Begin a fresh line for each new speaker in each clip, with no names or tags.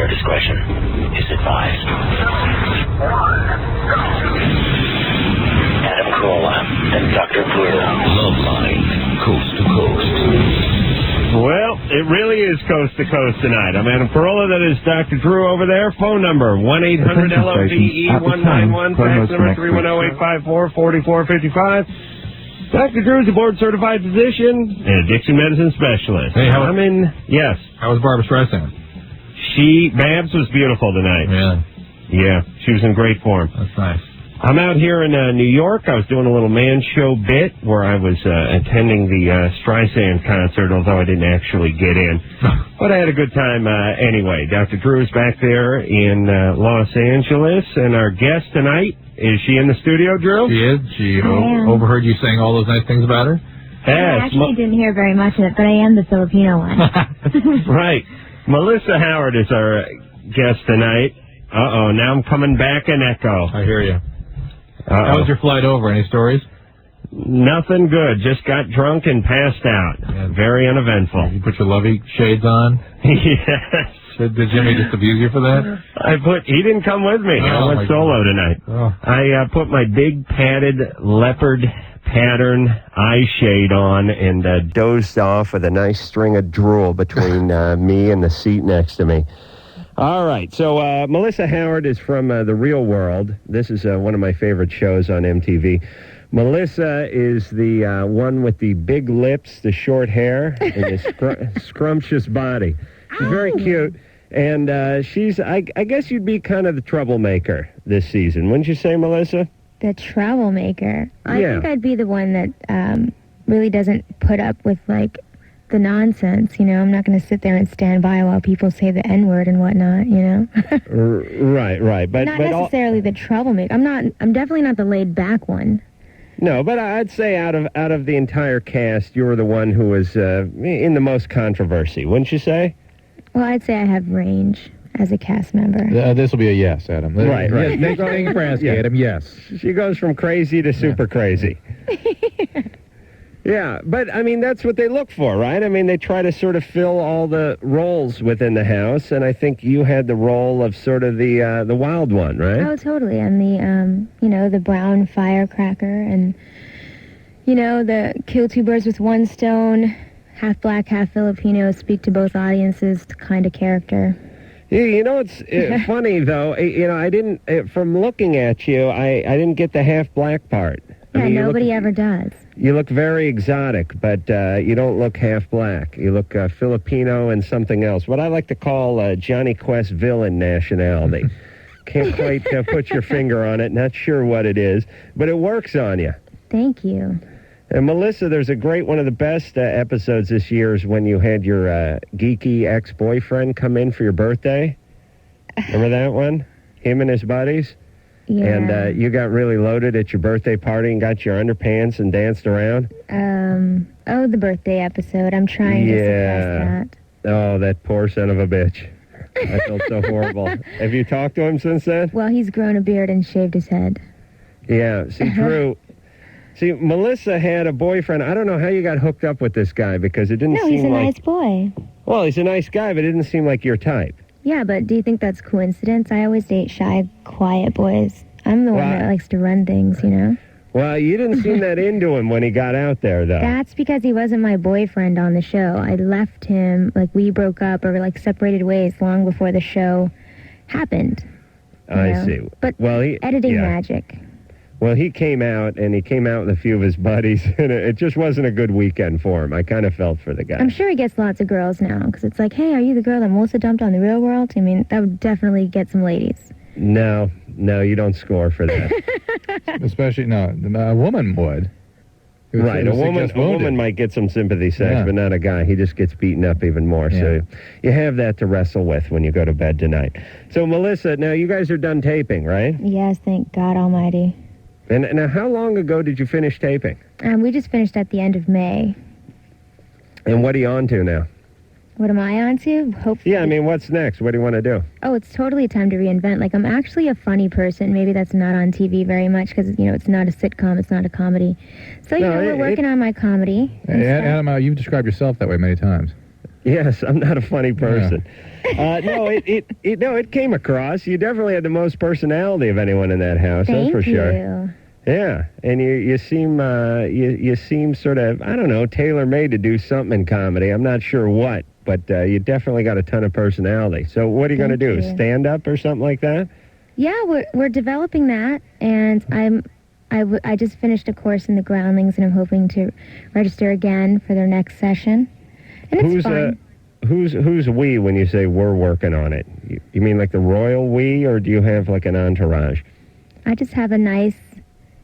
Listener discretion is advised. Adam Carolla and Dr. Drew. Loveline, Coast to Coast.
Well, it really is coast to coast tonight. I'm Adam Carolla. That is Dr. Drew over there. Phone number 1-800-LOVE, 191, fax number 310-854-4455. Dr. Drew is a board-certified physician and a Dixie medicine specialist.
Hey,
yes.
How was Barbara Streisand?
Babs was beautiful tonight.
Yeah.
Yeah, she was in great form.
That's nice.
I'm out here in New York. I was doing a little man show bit where I was attending the Streisand concert, although I didn't actually get in. But I had a good time anyway. Dr. Drew is back there in Los Angeles, and our guest tonight, is she in the studio, Drew?
She is. She overheard you saying all those nice things about her?
I actually didn't hear very much of it, but I am the Filipino one.
Right. Melissa Howard is our guest tonight. Uh-oh, now I'm coming back an echo.
I hear you.
How
was your flight over? Any stories?
Nothing good. Just got drunk and passed out. Yeah. Very uneventful.
You put your lovey shades on?
Yes.
Did Jimmy just abuse you for that?
He didn't come with me. I went solo tonight.
Oh.
I put my big padded leopard pattern eye shade on and dozed off with a nice string of drool between me and the seat next to me. All right, so Melissa Howard is from The Real World. This is one of my favorite shows on MTV. Melissa is the one with the big lips, the short hair, and the scrumptious body. She's very cute, and she's, I guess you'd be kind of the troublemaker this season, wouldn't you say, Melissa?
The troublemaker. I think I'd be the one that really doesn't put up with, like, the nonsense, I'm not going to sit there and stand by while people say the N-word and whatnot,
Right. But
not necessarily the troublemaker. I'm definitely not the laid-back one.
No, but I'd say out of the entire cast, you're the one who was in the most controversy, wouldn't you say?
Well, I'd say I have range as a cast member.
This will be a yes, Adam.
Right.
Thanks for asking, Adam, yes.
She goes from crazy to super crazy. Yeah, but, that's what they look for, right? They try to sort of fill all the roles within the house, and I think you had the role of sort of the wild one, right?
Oh, totally. I'm the, the brown firecracker, and, the kill two birds with one stone, half black, half Filipino, speak to both audiences kind of character.
Yeah, it's funny, though. I didn't, from looking at you, I didn't get the half black part.
Yeah, nobody ever does.
You look very exotic, but you don't look half black. You look Filipino and something else. What I like to call Johnny Quest villain nationality. Can't quite put your finger on it. Not sure what it is, but it works on you.
Thank you.
And Melissa, there's a great one of the best episodes this year is when you had your geeky ex-boyfriend come in for your birthday. Remember that one? Him and his buddies?
Yeah.
And you got really loaded at your birthday party and got your underpants and danced around?
The birthday episode. I'm trying to suppress that.
Oh, that poor son of a bitch. I felt so horrible. Have you talked to him since then?
Well, he's grown a beard and shaved his head.
Yeah. See, Drew... Melissa had a boyfriend. I don't know how you got hooked up with this guy because it didn't seem like...
No, he's a nice boy.
Well, he's a nice guy, but it didn't seem like your type.
Yeah, but do you think that's coincidence? I always date shy, quiet boys. I'm the one that likes to run things,
Well, you didn't seem that into him when he got out there, though.
That's because he wasn't my boyfriend on the show. I left him, we broke up or, separated ways long before the show happened.
I see.
But editing magic.
Well, he came out, and he came out with a few of his buddies, and it just wasn't a good weekend for him. I kind of felt for the guy.
I'm sure he gets lots of girls now, because it's like, hey, are you the girl that Melissa dumped on The Real World? That would definitely get some ladies.
No, you don't score for that.
Especially, a woman would.
Right, a woman might get some sympathy sex, but not a guy. He just gets beaten up even more. Yeah. So you have that to wrestle with when you go to bed tonight. So, Melissa, now you guys are done taping, right?
Yes, thank God Almighty.
And now, how long ago did you finish taping?
We just finished at the end of May.
And what are you on to now?
What am I on to? Hopefully.
Yeah, what's next? What do you want to do?
Oh, it's totally time to reinvent. I'm actually a funny person. Maybe that's not on TV very much because, it's not a sitcom. It's not a comedy. So, we're working on my comedy.
Adam, you've described yourself that way many times.
Yes, I'm not a funny person. No, it came across. You definitely had the most personality of anyone in that house.
Thank
that's for
you.
sure. Yeah, and you seem you seem sort of, I don't know, tailor-made to do something in comedy. I'm not sure what, but you definitely got a ton of personality. So what are you going to do?
Thank you.
Stand up or something like that?
Yeah, we're developing that, and I just finished a course in the Groundlings, and I'm hoping to register again for their next session. And it's fun.
Who's we when you say we're working on it? You mean like the royal we, or do you have like an entourage?
I just have a nice,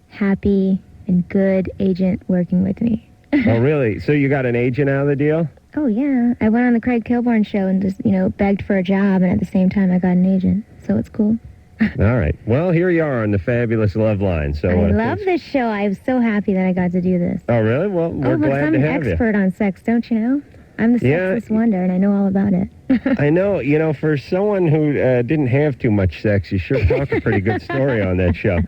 happy, and good agent working with me.
Oh, really? So you got an agent out of the deal?
Oh, yeah. I went on the Craig Kilborn show and just, begged for a job, and at the same time I got an agent. So it's cool.
All right. Well, here you are on the Fabulous Love Line. So
I love this show. I'm so happy that I got to do this.
Oh, really? Well, we're glad
I'm
to
an
have you.
expert on sex, don't you know? I'm the sexless wonder, and I know all about it.
I know. For someone who didn't have too much sex, you sure talk a pretty good story on that show.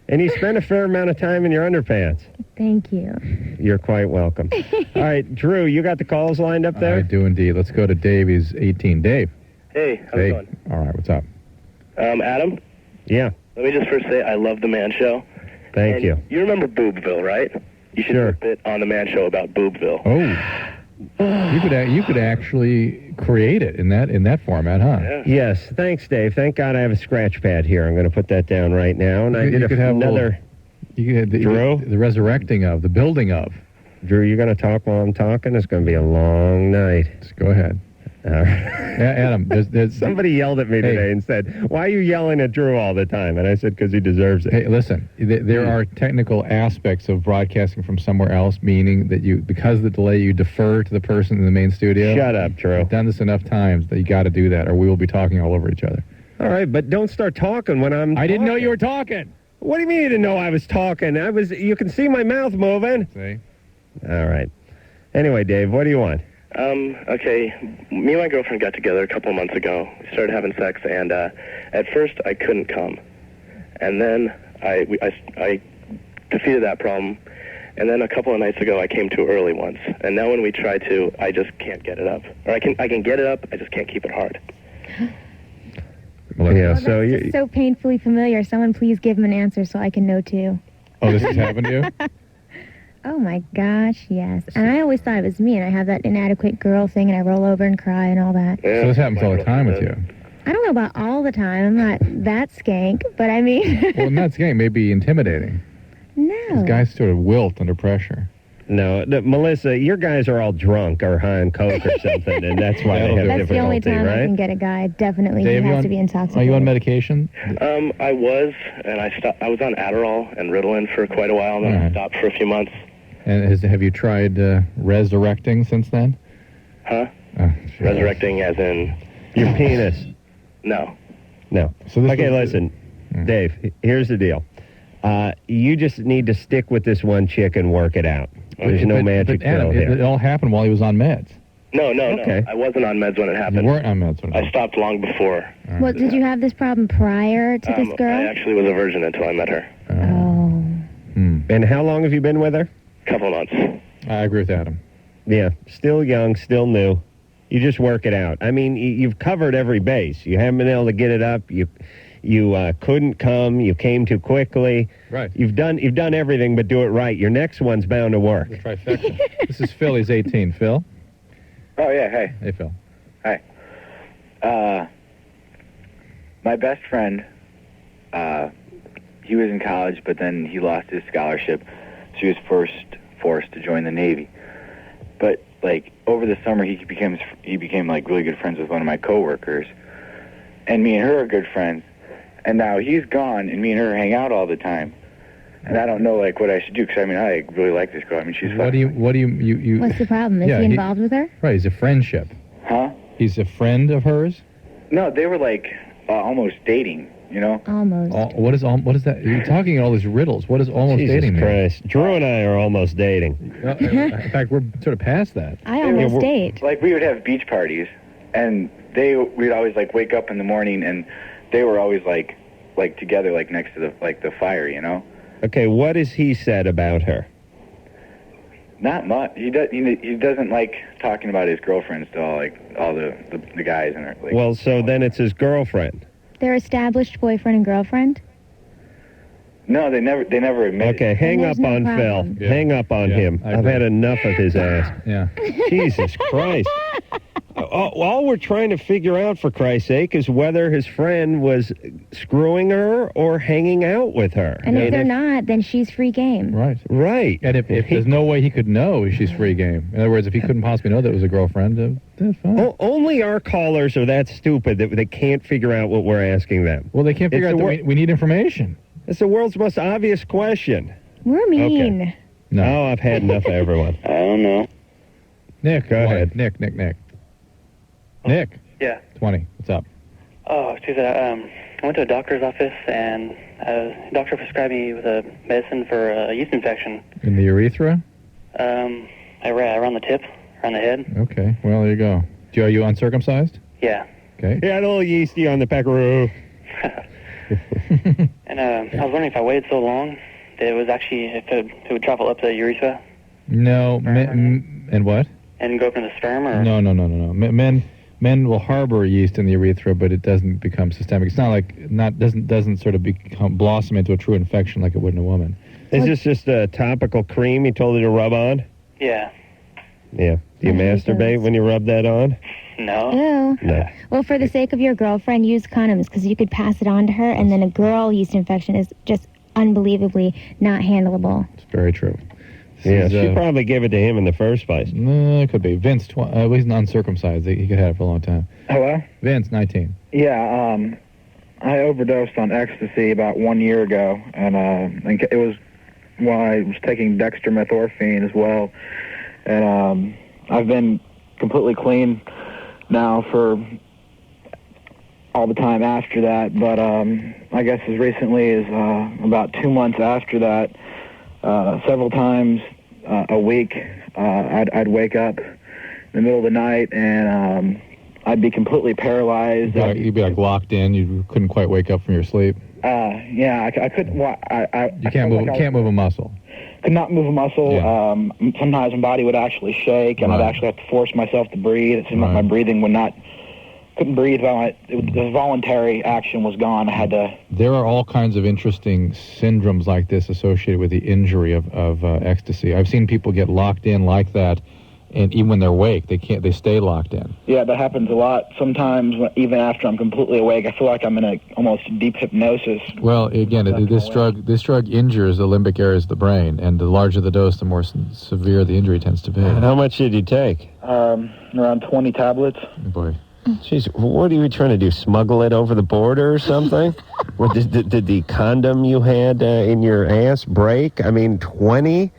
And you spent a fair amount of time in your underpants.
Thank you.
You're quite welcome. All right, Drew, you got the calls lined up there?
I do indeed. Let's go to Dave. He's 18. Dave.
Hey, how's it going?
All right, what's up?
Adam?
Yeah.
Let me just first say I love The Man Show.
Thank you.
You remember Boobville, right? You should do a bit on The Man Show about Boobville.
Oh. You could actually create it in that format, huh?
Yeah.
Yes. Thanks, Dave. Thank God I have a scratch pad here. I'm going to put that down right now. And I did another...
You could have
Drew?
the resurrecting of, the building of.
Drew, you going to talk while I'm talking? It's going to be a long night.
Just go ahead.
All right.
Adam, there's
somebody yelled at me today and said, "Why are you yelling at Drew all the time?" And I said, "Because he deserves it."
Hey, listen, there are technical aspects of broadcasting from somewhere else, meaning that because of the delay, you defer to the person in the main studio.
Shut up, Drew.
I've done this enough times that you got to do that, or we will be talking all over each other.
All right, but don't start talking when I'm
I didn't know you were talking.
What do you mean you didn't know I was talking? You can see my mouth moving.
See?
All right. Anyway, Dave, what do you want?
Okay, me and my girlfriend got together a couple of months ago. We started having sex, and at first I couldn't come. And then I defeated that problem. And then a couple of nights ago I came too early once. And now when we try to, I just can't get it up. Or I can get it up, I just can't keep it hard.
Yeah,
That's just so painfully familiar. Someone please give him an answer so I can know too.
Oh, this has happened to you?
Oh my gosh, yes. And I always thought it was me, and I have that inadequate girl thing, and I roll over and cry and all that.
Yeah,
so this happens all the time with you.
I don't know about all the time. I'm not that skank, but I mean...
Well, not skank, maybe intimidating.
No.
These guys sort of wilt under pressure.
No, Melissa, your guys are all drunk or high on coke or something, and that's why they have
That's
difficulty,
the only time
right?
I can get a guy. Definitely,
Dave,
he has to be intoxicated.
Are you on medication?
I was, and I was on Adderall and Ritalin for quite a while, and then I stopped for a few months.
And have you tried resurrecting since then?
Huh?
Oh, sure.
Resurrecting as in...
Your penis.
No.
No.
So
okay, listen, Dave, here's the deal. You just need to stick with this one chick and work it out. There's no magic
Adam,
pill here.
It all happened while he was on meds.
No.
Okay.
I wasn't on meds when it happened.
You weren't on meds when it
I stopped long before.
Well, did you have this problem prior to this girl?
I actually was a virgin until I met her.
And how long have you been with her?
Couple months.
I agree with Adam.
Yeah, still young, still new. You just work it out. I mean, you've covered every base. You haven't been able to get it up. You couldn't come. You came too quickly.
Right.
You've done everything but do it right. Your next one's bound to work.
The trifecta. This is Phil. He's 18. Phil?
Oh, yeah. Hey.
Hey, Phil.
Hi. My best friend, he was in college, but then he lost his scholarship, so he was forced to join the Navy. But, like, over the summer, he became like, really good friends with one of my coworkers. And me and her are good friends. And now he's gone, and me and her hang out all the time. And I don't know, like, what I should do, because, I mean, I really like this girl. I mean, she's
What do you...
What's the problem? Is he involved with her?
Right, he's a friendship.
Huh?
He's a friend of hers?
No, they were, like, almost dating, you know?
Almost.
What is that? You're talking in all these riddles. What is almost
Jesus
dating mean?
Christ. Drew and I are almost dating.
In fact, we're sort of past that.
I almost date.
Like, we would have beach parties, and we'd always, like, wake up in the morning, and they were always, like together, like, next to the fire, you know?
Okay, what has he said about her?
Not much. He doesn't like talking about his girlfriends to all the guys in her. Like,
Well, so then it's his girlfriend.
They're established boyfriend and girlfriend?
no, they never admitted.
Okay, hang
there's
up
no
on
problem.
Phil. Hang up on him.
I
I've
agree.
had enough of his ass.
Yeah.
Jesus Christ. All we're trying to figure out, for Christ's sake, is whether his friend was screwing her or hanging out with her.
And if they're not, then she's free game.
Right.
Right.
And if there's no way he could know she's free game. In other words, if he couldn't possibly know that it was a girlfriend, that's fine.
Only our callers are that stupid that they can't figure out what we're asking them.
Well, they can't figure
It's
out
the
that we need information.
It's the world's most obvious question.
We're mean.
No.
Oh, I've had enough of everyone.
I don't know.
Nick,
Go
what?
ahead.
Nick. Nick,
Yeah.
20. What's up?
Oh, excuse me. I went to a doctor's office, and the doctor prescribed me with a medicine for a yeast infection.
In the urethra?
Around the tip, around the head.
Okay. Well, there you go. Are you uncircumcised?
Yeah.
Okay.
Yeah, a little yeasty on the peckaroo.
And I was wondering if I waited so long that it was actually, if it would travel up the urethra
No. And what?
and go up into the sperm, or...
No. Men will harbor yeast in the urethra, but it doesn't become systemic. It's not like doesn't sort of blossom into a true infection like it would in a woman.
Is this just a topical cream he told you to rub on?
Yeah.
Yeah. Do you masturbate when you rub that on?
No.
Ew.
No.
Well, for the sake of your girlfriend, use condoms, because you could pass it on to her, and then a girl yeast infection is just unbelievably not handleable.
It's very true.
Yeah, she probably gave it to him in the first place.
No, it could be. Vince, he's uncircumcised. He could have it for a long time.
Hello?
Vince, 19.
Yeah, I overdosed on ecstasy about 1 year ago, and it was while I was taking dextromethorphan as well. And I've been completely clean now for all the time after that, but I guess as recently as about 2 months after that, several times a week, I'd wake up in the middle of the night and I'd be completely paralyzed.
You'd be like locked in. You couldn't quite wake up from your sleep.
Yeah, I couldn't.
You can't move a muscle.
Could not move a muscle.
Yeah.
Sometimes my body would actually shake, and
Right.
I'd actually have to force myself to breathe. It seemed like my breathing couldn't breathe. The voluntary action was gone. I had to.
There are all kinds of interesting syndromes like this associated with the injury of ecstasy. I've seen people get locked in like that, and even when they're awake, they stay locked in.
Yeah, that happens a lot. Sometimes, even after I'm completely awake, I feel like I'm in a almost deep hypnosis.
Well, again, this drug injures the limbic areas of the brain, and the larger the dose, the more severe the injury tends to be.
How much did you take?
Around 20 tablets.
Boy.
Jeez, what are you trying to do? Smuggle it over the border or something? What, did the condom you had in your ass break? I mean, 20?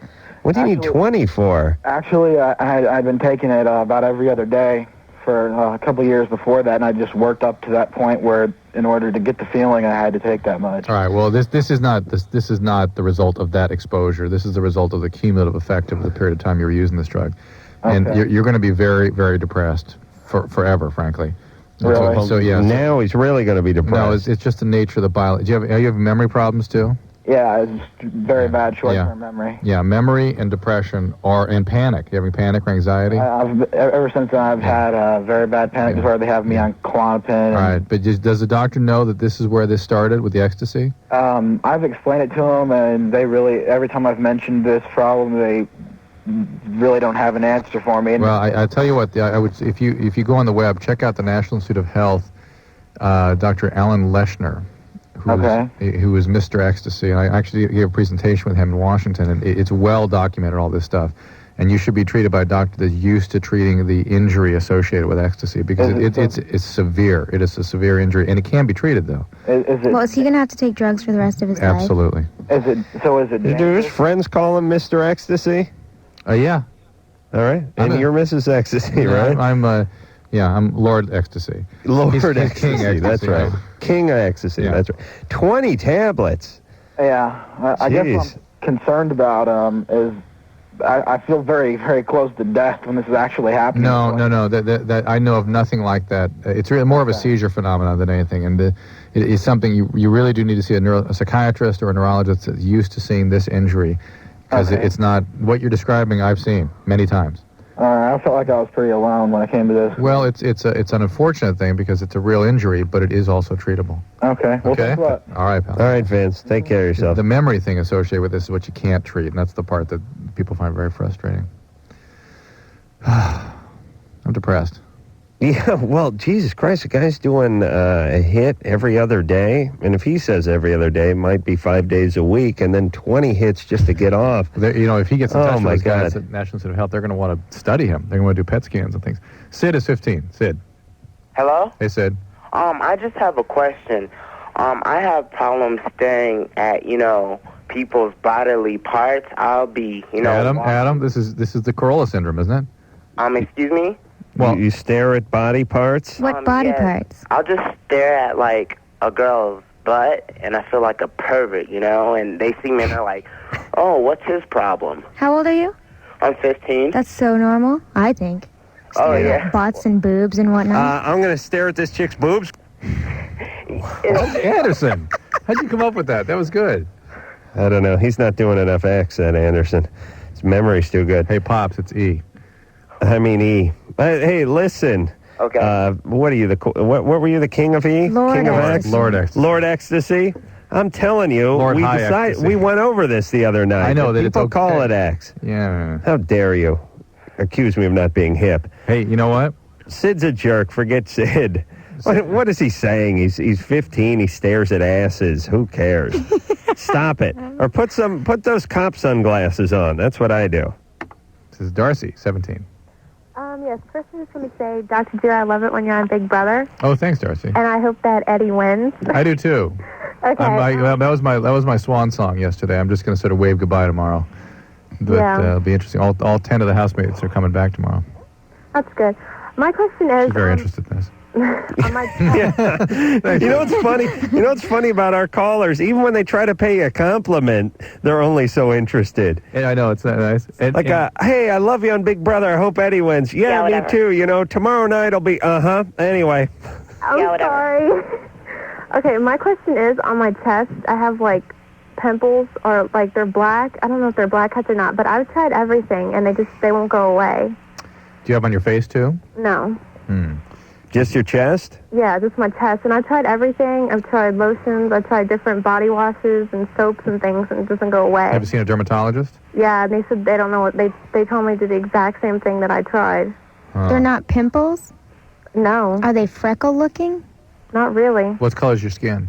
What do you need 20 for?
Actually, I'd been taking it about every other day for a couple of years before that, and I just worked up to that point where, in order to get the feeling, I had to take that much.
All right. Well, this is not the result of that exposure. This is the result of the cumulative effect of the period of time you were using this drug, and
Okay.
you're going to be very, very depressed forever, francely.
Really?
So yeah.
Now he's really going to be depressed.
No, it's just the nature of the biology. Do you have memory problems too?
Yeah, it's very bad short-term memory.
Yeah, memory and depression and panic. You having panic or anxiety?
Ever since then, I've had very bad panic disorder. They have me on Klonopin.
All right, but does the doctor know that this is where this started with the ecstasy?
I've explained it to them, and they really, every time I've mentioned this problem, they really don't have an answer for me.
Well, I tell you what, I would if you go on the web, check out the National Institute of Health, Dr. Alan Leshner, who is Mr. Ecstasy, and I actually gave a presentation with him in Washington, and it's well documented, all this stuff. And you should be treated by a doctor that's used to treating the injury associated with ecstasy, because it's severe. It is a severe injury, and it can be treated, though.
Well, is he going to have to take drugs for the rest of his life?
Absolutely.
Is it
Do his friends call him Mr. Ecstasy?
Yeah.
All right. And you're Mrs. Ecstasy, right?
I'm Lord Ecstasy.
Lord
He's
Ecstasy,
King Ecstasy,
that's right.
yeah.
King of Ecstasy,
Yeah.
that's right. 20 tablets.
Yeah, I guess what I'm concerned about is I feel very, very close to death when this is actually happening.
No. That I know of nothing like that. It's really more of a seizure phenomenon than anything, and it is something you really do need to see a psychiatrist or a neurologist that's used to seeing this injury. because it's not what you're describing. I've seen many times.
I felt like I was pretty alone when I came to this.
Well, it's an unfortunate thing because it's a real injury, but it is also treatable.
Okay. Well,
Okay.
thanks a lot.
All right, pal.
All right, Vince. Take care of yourself.
The memory thing associated with this is what you can't treat, and that's the part that people find very frustrating. I'm depressed.
Yeah, well, Jesus Christ, the guy's doing a hit every other day. And if he says every other day, it might be 5 days a week, and then 20 hits just to get off.
If he gets in touch with
my
those guys
God.
at National Institute of Health, they're going to want to study him. They're going to do PET scans and things. Sid is 15. Sid.
Hello?
Hey, Sid.
I just have a question. I have problems staring at, people's bodily parts. I'll be,
Adam, this is the Corolla syndrome, isn't it?
Excuse me?
Well, you stare at body parts?
What body
yes.
parts?
I'll just stare at, like, a girl's butt, and I feel like a pervert, and they see me and they're like, oh, what's his problem?
How old are you?
I'm 15.
That's so normal, I think.
Oh,
Staring
yeah.
at butts and boobs and whatnot.
I'm going to stare at this chick's boobs.
Anderson. How'd you come up with that? That was good.
I don't know. He's not doing enough X, that Anderson. His memory's too good.
Hey, Pops, it's E.
I mean E. Hey, listen.
Okay.
What are you, what were you, the king of E?
Lord
King of
Ecstasy.
X?
Lord Ecstasy.
Lord Ecstasy? I'm telling you,
Lord High Ecstasy.
we went over this the other night.
I know that it's
people call
okay.
it X.
Yeah.
How dare you accuse me of not being hip?
Hey, you know what?
Sid's a jerk. Forget Sid. What is he saying? He's 15. He stares at asses. Who cares? Stop it. Or put those cop sunglasses on. That's what I do.
This is Darcy, 17.
Yes, first I just want to say, Dr. Drew, I love it when you're on Big Brother,
Oh, thanks, Darcy.
and I hope that Eddie wins.
I do too.
Okay.
That was my swan song yesterday. I'm just going to sort of wave goodbye tomorrow. But it'll be interesting. All 10 of the housemates are coming back tomorrow.
That's good. My question is...
She's very interested in this.
on my
You know what's funny? You know what's funny about our callers? Even when they try to pay a compliment, they're only so interested.
I know, it's not nice.
Hey, I love you on Big Brother. I hope Eddie wins. Yeah, me
whatever.
too. Tomorrow night will be, Anyway.
I'm sorry. Okay, my question is, on my chest, I have, like, pimples, or, like, they're black. I don't know if they're blackheads or not, but I've tried everything, and they won't go away.
Do you have on your face, too?
No.
Just your chest?
Yeah, just my chest. And I've tried everything. I've tried lotions. I've tried different body washes and soaps and things, and it doesn't go away.
Have you seen a dermatologist?
Yeah, and they said they don't know what... They told me to do the exact same thing that I tried.
They're not pimples?
No.
Are they freckle-looking?
Not really.
What color is your skin?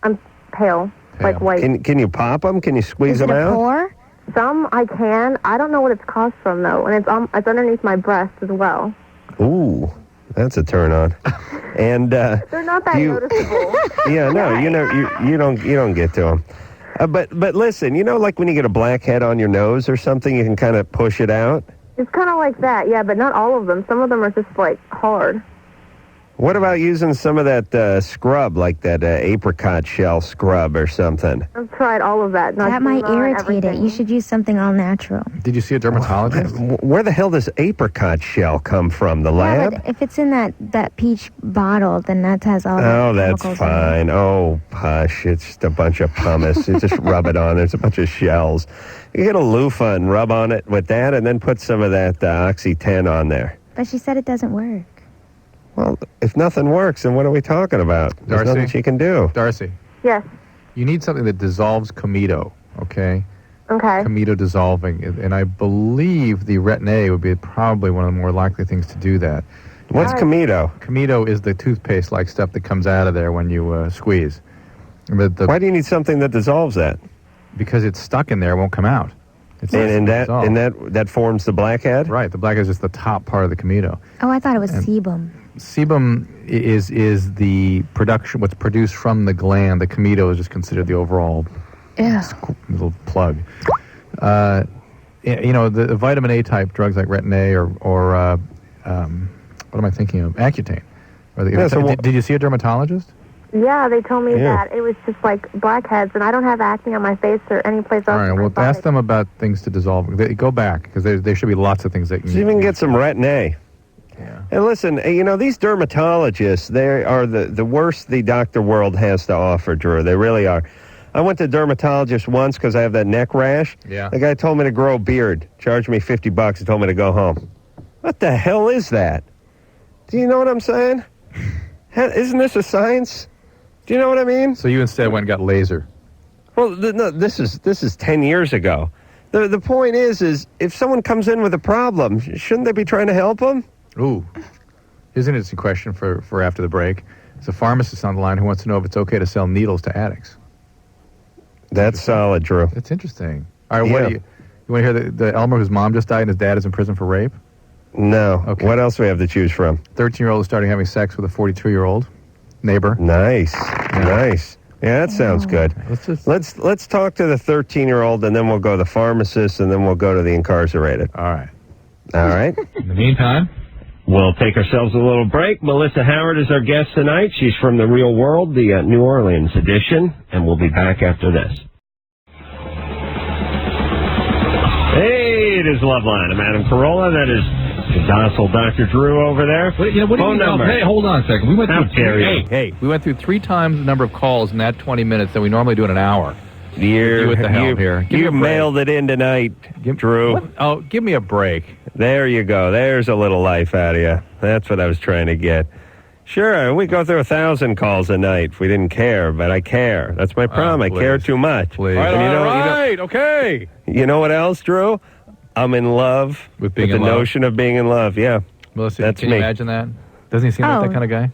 I'm pale. Like white.
Can you pop them? Can you squeeze
Is
them
it a
out?
pore?
Some I can. I don't know what it's caused from, though. And it's underneath my breast as well.
Ooh, that's a turn on. And
They're not that noticeable.
yeah, no, you don't get to them. But listen, like when you get a blackhead on your nose or something, you can kind of push it out.
It's kind of like that, yeah, but not all of them. Some of them are just, like, hard.
What about using some of that scrub, like that apricot shell scrub or something?
I've tried all of that.
That might
Noxzema and
irritate it.
everything.
You should use something all natural.
Did you see a dermatologist?
Where the hell does apricot shell come from? The
Yeah,
lab?
but if it's in that peach bottle, then that has all the
Oh, that's
chemicals in it.
fine. Oh, hush. It's just a bunch of pumice. You just rub it on. There's a bunch of shells. You get a loofah and rub on it with that, and then put some of that Oxy-10 on there.
But she said it doesn't work.
Well, if nothing works, then what are we talking about? There's
Darcy?
nothing she can do.
Darcy,
Yes.
you need something that dissolves Comito, okay?
Okay.
Comito dissolving. And I believe the Retin-A would be probably one of the more likely things to do that.
What's Comito?
Comito is the toothpaste-like stuff that comes out of there when you squeeze.
Why do you need something that dissolves that?
Because it's stuck in there, it won't come out. It's
And
dissolved.
that forms the blackhead?
Right, the blackhead is just the top part of the Comito.
Oh, I thought it was sebum.
Sebum is the production, what's produced from the gland. The Comito is just considered the overall little plug. The vitamin A type drugs like Retin-A or what am I thinking of? Accutane. Did you see a dermatologist?
Yeah, they told me
Yeah.
that it was just like blackheads, and I don't have acne on my face or any place else.
All right,
in my
well,
body.
ask them about things to dissolve. Go back, because there should be lots of things that
So you can get some Retin-A.
Yeah.
And listen, these dermatologists, they are the worst the doctor world has to offer, Drew. They really are. I went to a dermatologist once because I have that neck rash.
Yeah.
The guy told me to grow a beard, charged me $50 and told me to go home. What the hell is that? Do you know what I'm saying? Isn't this a science? Do you know what I mean?
So you instead went and got laser.
Well, no, this is 10 years ago. The point is if someone comes in with a problem, shouldn't they be trying to help them?
Ooh. Here's an interesting question for after the break. There's a pharmacist on the line who wants to know if it's okay to sell needles to addicts.
That's solid, Drew.
That's interesting. All right, what do you want to hear the Elmer whose mom just died and his dad is in prison for rape?
No.
Okay.
What else do we have to choose from?
13-year-old is starting having sex with a 42-year-old neighbor.
Nice. Nice. Yeah, that sounds good. Let's talk to the 13-year-old, and then we'll go to the pharmacist, and then we'll go to the incarcerated.
All right.
All right.
In the meantime,
we'll take ourselves a little break. Melissa Howard is our guest tonight. She's from The Real World, the New Orleans edition, and we'll be back after this. Hey, it is Loveline. I'm Adam Carolla. That is the docile Dr. Drew over there. Phone number.
Hey, hold on a second. We went
How
through
dare you.
we went through 3 times the number of calls in that 20 minutes that we normally do in an hour. You at the helm here. Give me
You
a break.
mailed it in tonight, Drew.
What? Oh, give me a break.
There you go. There's a little life out of you. That's what I was trying to get. Sure, we go through 1,000 calls a night if we didn't care, but I care. That's my problem. I care too much.
Please.
And
Okay.
You know what else, Drew? I'm in love
With being
the
in love?
notion of being in love. Yeah.
Melissa,
That's
can
me.
you imagine that? Doesn't he seem like that kind of guy?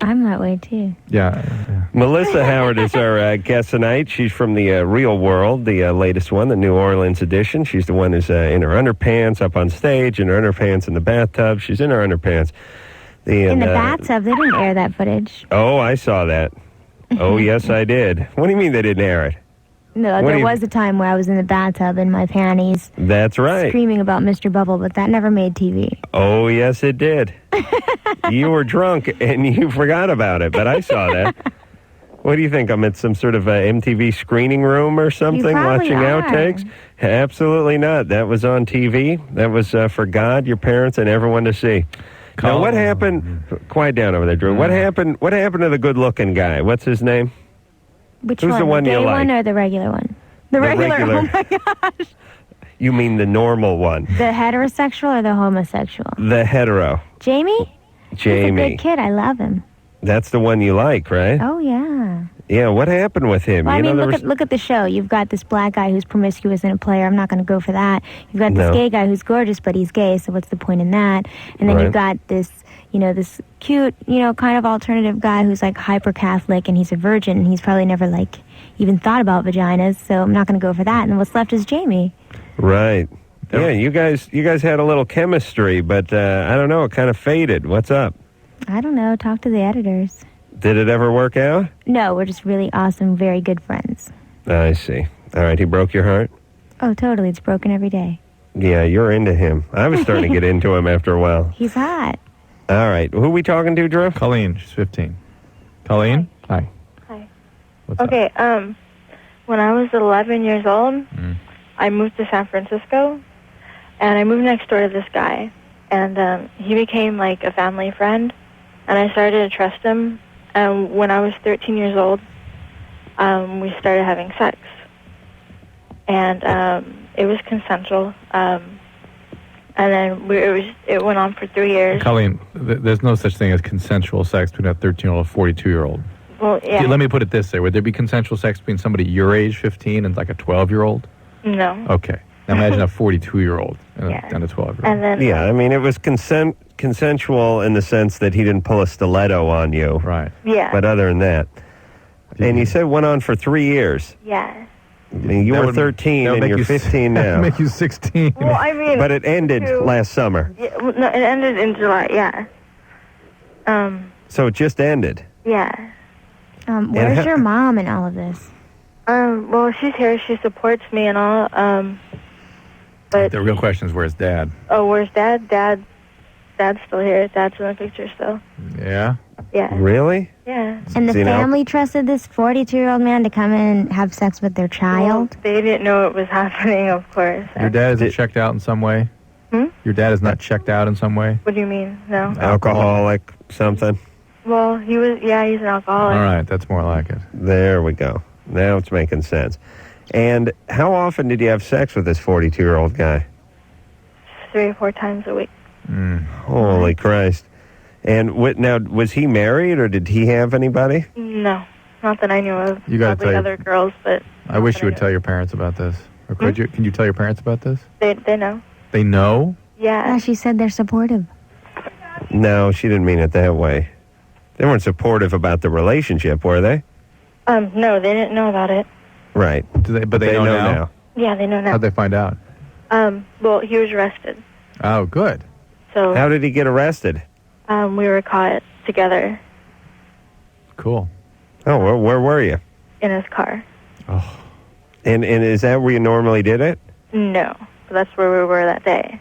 I'm that way, too.
Yeah.
Melissa Howard is our guest tonight. She's from the Real World, the latest one, the New Orleans edition. She's the one who's in her underpants up on stage, in her underpants in the bathtub. She's in her underpants.
In the bathtub, they didn't air that footage.
Oh, I saw that. Oh, yes, I did. What do you mean they didn't air it?
No, there was a time where I was in the bathtub in my panties.
That's right.
Screaming about Mr. Bubble, but that never made TV.
Oh, yes, it did. You were drunk and you forgot about it, but I saw that. What do you think? I'm at some sort of MTV screening room or something watching outtakes? Absolutely not. That was on TV. That was for God, your parents, and everyone to see. Now, what happened? Quiet down over there, Drew. What happened to the good-looking guy? What's his name?
Which
Who's
one?
the one
gay
you like?
one or the regular one? The regular. Oh my gosh.
You mean the normal one?
The heterosexual or the homosexual?
The hetero.
Jamie?
Jamie.
He's a good kid. I love him.
That's the one you like, right?
Oh yeah.
Yeah. What happened with him?
Well, I mean, look at the show. You've got this black guy who's promiscuous and a player. I'm not going to go for that. You've got this gay guy who's gorgeous, but he's gay. So what's the point in that? And then you've got this, this cute, kind of alternative guy who's like hyper Catholic and he's a virgin and he's probably never even thought about vaginas. So I'm not going to go for that. And what's left is Jamie.
Right. Yeah. You guys had a little chemistry, but I don't know. It kind of faded. What's up?
I don't know. Talk to the editors.
Did it ever work out?
No, we're just really awesome, very good friends.
I see. All right, he broke your heart?
Oh, totally. It's broken every day.
Yeah, you're into him. I was starting to get into him after a while.
He's hot.
All right. Who are we talking to, Drew?
Colleen, she's 15. Colleen? Hi.
Hi.
What's up?
Okay, when I was 11 years old, I moved to San Francisco, and I moved next door to this guy. And he became like a family friend, and I started to trust him. And when I was 13 years old, we started having sex. And it was consensual. And then it went on for 3 years.
Colleen, there's no such thing as consensual sex between a 13-year-old and a 42-year-old.
Well, yeah.
Let me put it this way. Would there be consensual sex between somebody your age, 15, and like a 12-year-old?
No.
Okay. Now imagine a 42-year-old and a 12-year-old.
And then,
yeah, I mean, it was consensual in the sense that he didn't pull a stiletto on you.
Right.
Yeah.
But other than that. And you said it went on for 3 years.
Yeah.
I mean, you were 13 and you're 15 now.
That would make you 16.
Well, I mean...
But it ended last summer.
Yeah, well, no, it ended in July, yeah.
So it just ended.
Yeah.
Where's your mom in all of this?
Well, she's here. She supports me and all. But
the real question is, where's Dad?
Oh, where's Dad? Dad's still here. Dad's in the picture still.
Yeah?
Yeah.
Really?
Yeah.
And the family trusted this 42-year-old man to come in and have sex with their child?
Well, they didn't know it was happening, of course.
Your dad is checked out in some way? Your dad is not checked out in some way?
What do you mean? No.
Alcoholic, something?
Well, he's an alcoholic.
All right, that's more like it.
There we go. Now it's making sense. And how often did you have sex with this 42-year-old guy?
3 or 4 times a week.
Holy Christ. And now, was he married, or did he have anybody?
No, not that I knew of.
You gotta
Probably
tell
other girls, but
I wish you would tell your parents about this. Or could you? Can you tell your parents about this?
they know.
They know?
Yeah.
She said they're supportive.
No, she didn't mean it that way. They weren't supportive about the relationship, were they?
No, they didn't know about it.
Right.
But they know now?
Yeah, they know now.
How'd they find out?
Well, he was arrested.
Oh, good.
So
How did he get arrested?
we were caught together
Cool.
Oh, where were you?
in his car.
Oh.
And is that where you normally did it?
No, but that's where we were that day.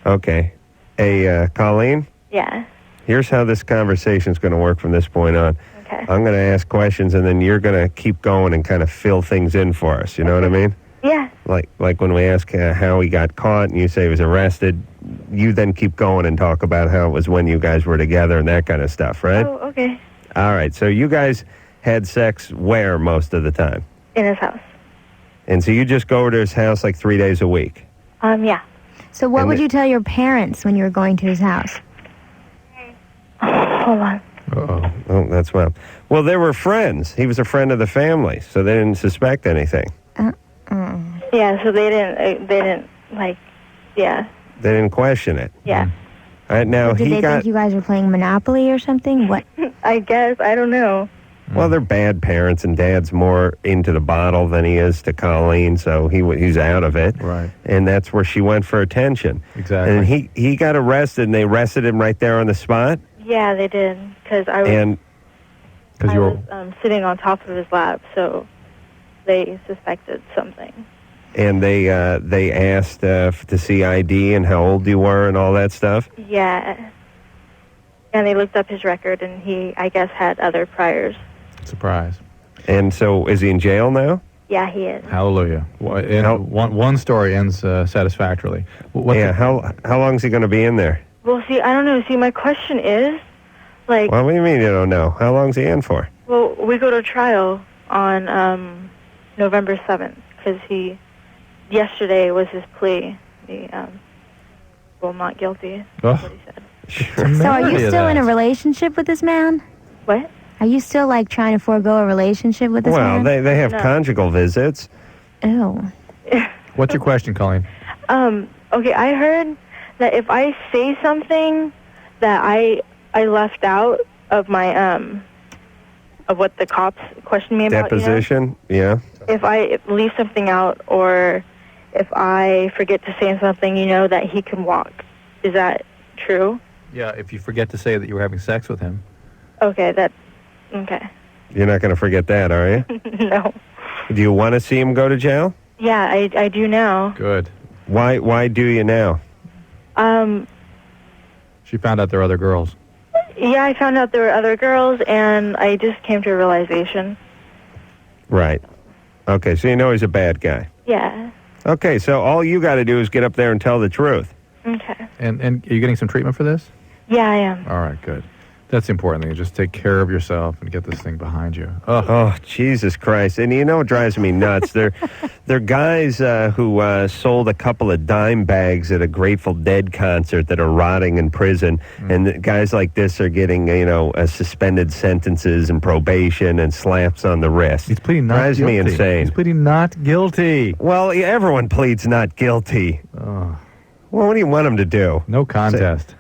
Okay. Hey, Colleen,
Yeah.
here's how this conversation's going to work from this point on.
Okay.
I'm going to ask questions, and then you're going to keep going and kind of fill things in for us. You know what I mean?
Yeah.
Like when we ask how he got caught, and you say he was arrested, you then keep going and talk about how it was when you guys were together and that kind of stuff, right?
Oh, okay.
All right. So you guys had sex where most of the time?
In his house.
And so you just go over to his house like 3 days a week?
Yeah.
So what
And
would you tell your parents when you were going to his house?
Hold on.
Uh-oh.
Oh, that's well. Well, they were friends. He was a friend of the family, so they didn't suspect anything.
Yeah, so they didn't like, yeah.
They didn't question it.
Yeah.
All right, now
Did
he
they
got...
think you guys were playing Monopoly or something? What?
I guess. I don't know.
Well, they're bad parents, and Dad's more into the bottle than he is to Colleen, so he's out of it.
Right.
And that's where she went for attention.
Exactly.
And he got arrested, and they arrested him right there on the spot?
Yeah, they did. Because I was,
And
Because you were...
was sitting on top of his lap, so they suspected something.
And they asked to see ID and how old you were and all that stuff?
Yeah. And they looked up his record, and he, I guess, had other priors.
Surprise.
And so is he in jail now?
Yeah, he is.
Hallelujah. One story ends satisfactorily.
How long is he going to be in there?
Well, see, I don't know. See, my question is, like...
Well, what do you mean you don't know? How long is he in for?
Well, we go to trial on November 7th, because yesterday was his plea. Not guilty. That's what he said.
So are you still in a relationship with this man?
What?
Are you still, like, trying to forego a relationship with this
Well,
man?
they have
No.
conjugal visits.
Ew.
What's your question, Colleen?
Okay, I heard that if I say something that I left out of my, of what the cops questioned me about,
Deposition? Yeah.
if I leave something out or if I forget to say something, that he can walk. Is that true?
Yeah, if you forget to say that you were having sex with him.
Okay, okay.
You're not going to forget that, are you?
No.
Do you want to see him go to jail?
Yeah, I do now.
Good.
Why do you now?
She found out there were other girls.
Yeah, I found out there were other girls, and I just came to a realization.
Right. Okay, so you know he's a bad guy.
Yeah.
Okay, so all you got to do is get up there and tell the truth.
Okay.
And are you getting some treatment for this?
Yeah, I am.
All right, good. That's the important thing. Just take care of yourself and get this thing behind you.
Oh, Jesus Christ. And you know what drives me nuts? They're guys who sold a couple of dime bags at a Grateful Dead concert that are rotting in prison. And guys like this are getting, suspended sentences and probation and slaps on the wrist.
He's pleading not
drives
guilty.
me insane.
He's pleading not guilty.
Well, everyone pleads not guilty.
Oh.
Well, what do you want him to do?
No contest.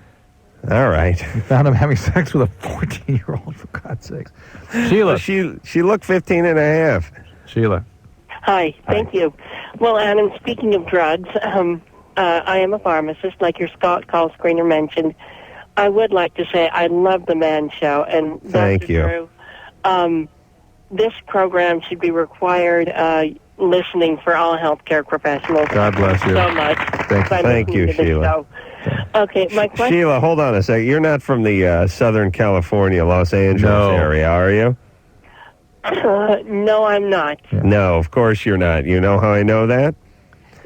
All right.
You found him having sex with a 14-year-old, for God's sakes. Sheila.
Well, she looked 15 and a half.
Sheila.
Hi, thank you. Well, Adam, speaking of drugs, I am a pharmacist, like your Scott call screener mentioned. I would like to say I love the Man Show, and
Thank you.
Drew, this program should be required listening for all healthcare professionals.
God bless you.
So much.
Thank you, Sheila.
Show. Okay, my question...
Sheila, hold on a second. You're not from the Southern California, Los Angeles area, are you?
No, I'm not.
No, of course you're not. You know how I know that?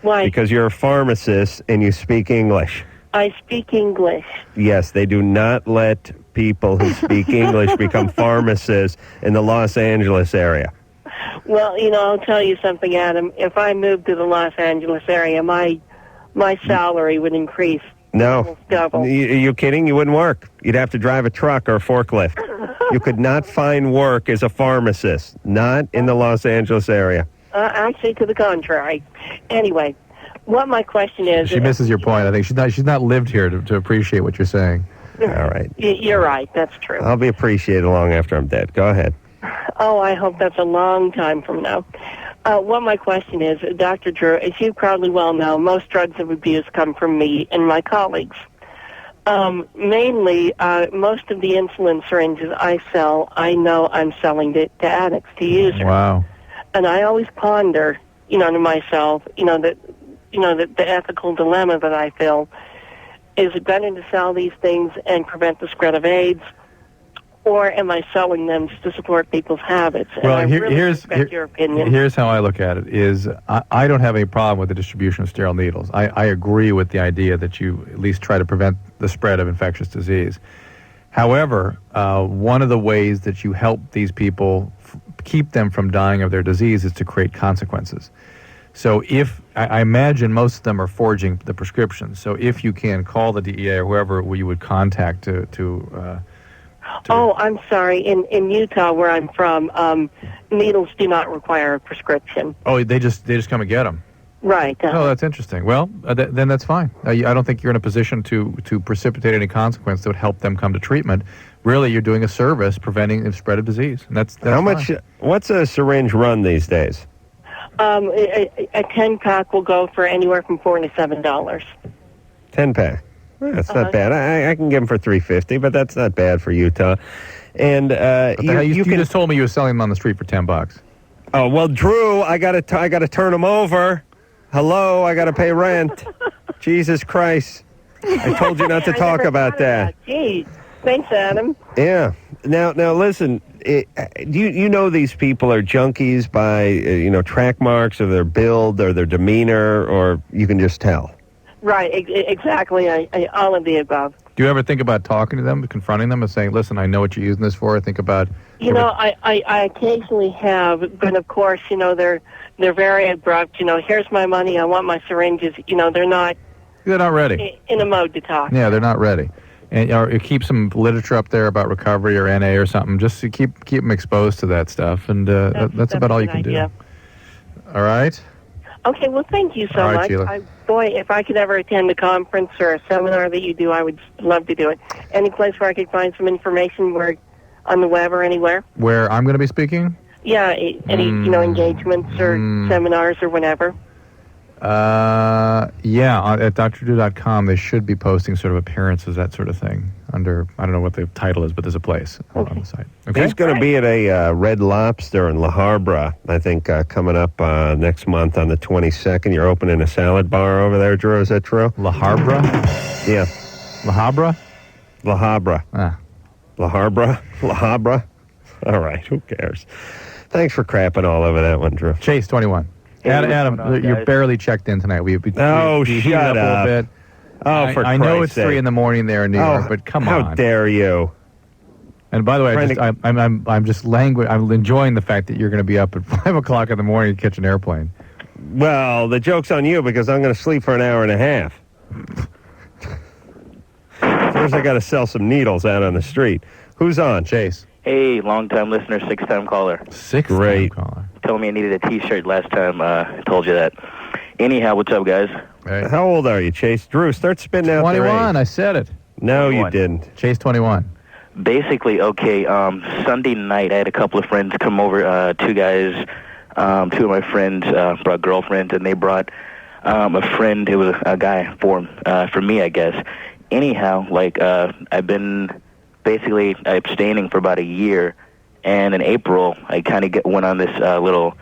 Why?
Because you're a pharmacist and you speak English.
I speak English.
Yes, they do not let people who speak English become pharmacists in the Los Angeles area.
Well, I'll tell you something, Adam. If I moved to the Los Angeles area, my salary would increase.
No. Are you kidding? You wouldn't work. You'd have to drive a truck or a forklift. You could not find work as a pharmacist, not in the Los Angeles area.
Actually, to the contrary. Anyway, what my question is...
She misses your point. I think she's not lived here to appreciate what you're saying.
All right.
You're right. That's true.
I'll be appreciated long after I'm dead. Go ahead.
Oh, I hope that's a long time from now. What my question is, Dr. Drew, as you probably well know, most drugs of abuse come from me and my colleagues. Mainly, most of the insulin syringes I sell, I know I'm selling it to addicts, to users.
Wow.
And I always ponder, to myself, the ethical dilemma that I feel. Is it better to sell these things and prevent the spread of AIDS, or am I selling them to support people's habits? And I really respect your opinion.
Here's how I look at it, is I don't have any problem with the distribution of sterile needles. I agree with the idea that you at least try to prevent the spread of infectious disease. However, one of the ways that you help these people keep them from dying of their disease is to create consequences. So if, I imagine most of them are forging the prescriptions, so if you can call the DEA or whoever you would contact to
Oh, I'm sorry. In Utah, where I'm from, needles do not require a prescription.
Oh, they just come and get them.
Right.
Oh, that's interesting. Well, then that's fine. I don't think you're in a position to precipitate any consequence that would help them come to treatment. Really, you're doing a service preventing the spread of disease, and that's
how much.
fine.
What's a syringe run these days?
A 10-pack will go for anywhere from $4 to $7.
10-pack. Well, that's not bad. I can give them for $3.50, but that's not bad for Utah. And
you just told me you were selling them on the street for $10.
Oh well, Drew, I gotta turn them over. Hello, I gotta pay rent. Jesus Christ! I told you not to talk about that.
Gee, thanks, Adam.
Yeah. Now, listen. You know these people are junkies by track marks or their build or their demeanor, or you can just tell.
Right, exactly. All of the above.
Do you ever think about talking to them, confronting them, and saying, "Listen, I know what you're using this for. Think about."
I occasionally have, but of course, they're very abrupt. Here's my money. I want my syringes. They're not
ready
in a mode to talk.
Yeah, they're not ready. And keep some literature up there about recovery or NA or something, just to keep them exposed to that stuff, and that's about all you can do. All right.
Okay, well, thank you so much. Boy, if I could ever attend a conference or a seminar that you do, I would love to do it. Any place where I could find some information on the web or anywhere?
Where I'm going to be speaking?
Yeah, any engagements or seminars or whatever.
Yeah, at drdrew.com, they should be posting sort of appearances, that sort of thing. Under, I don't know what the title is, but there's a place on the site. Okay?
He's going to be at a Red Lobster in La Habra, I think, coming up next month on the 22nd. You're opening a salad bar over there, Drew. Is that true?
La Habra?
Yeah.
La Habra?
La Habra.
Ah.
La Habra? La Habra? All right, who cares? Thanks for crapping all over that one, Drew.
Chase, 21. Adam, you're barely checked in tonight. We
shut
up. A little bit.
Oh, for
I know
Christ's
it's 3 in the morning there in New York, but come on.
How dare you?
And by the way, I'm just languid. I'm enjoying the fact that you're going to be up at 5 o'clock in the morning to catch an airplane.
Well, the joke's on you because I'm going to sleep for an hour and a half. First, I got to sell some needles out on the street. Who's on?
Chase.
Hey, long-time listener, six-time caller.
Six-time caller.
Told me I needed a T-shirt last time. I told you that. Anyhow, what's up, guys?
Right.
How old are you, Chase? Drew, start spitting out
21, I said it.
No,
21.
you didn't.
Chase, 21.
Basically, okay, Sunday night I had a couple of friends come over, 2 guys, 2 of my friends brought girlfriends, and they brought a friend. It was a guy for me, I guess. Anyhow, I've been basically abstaining for about a year, and in April I kind of went on this little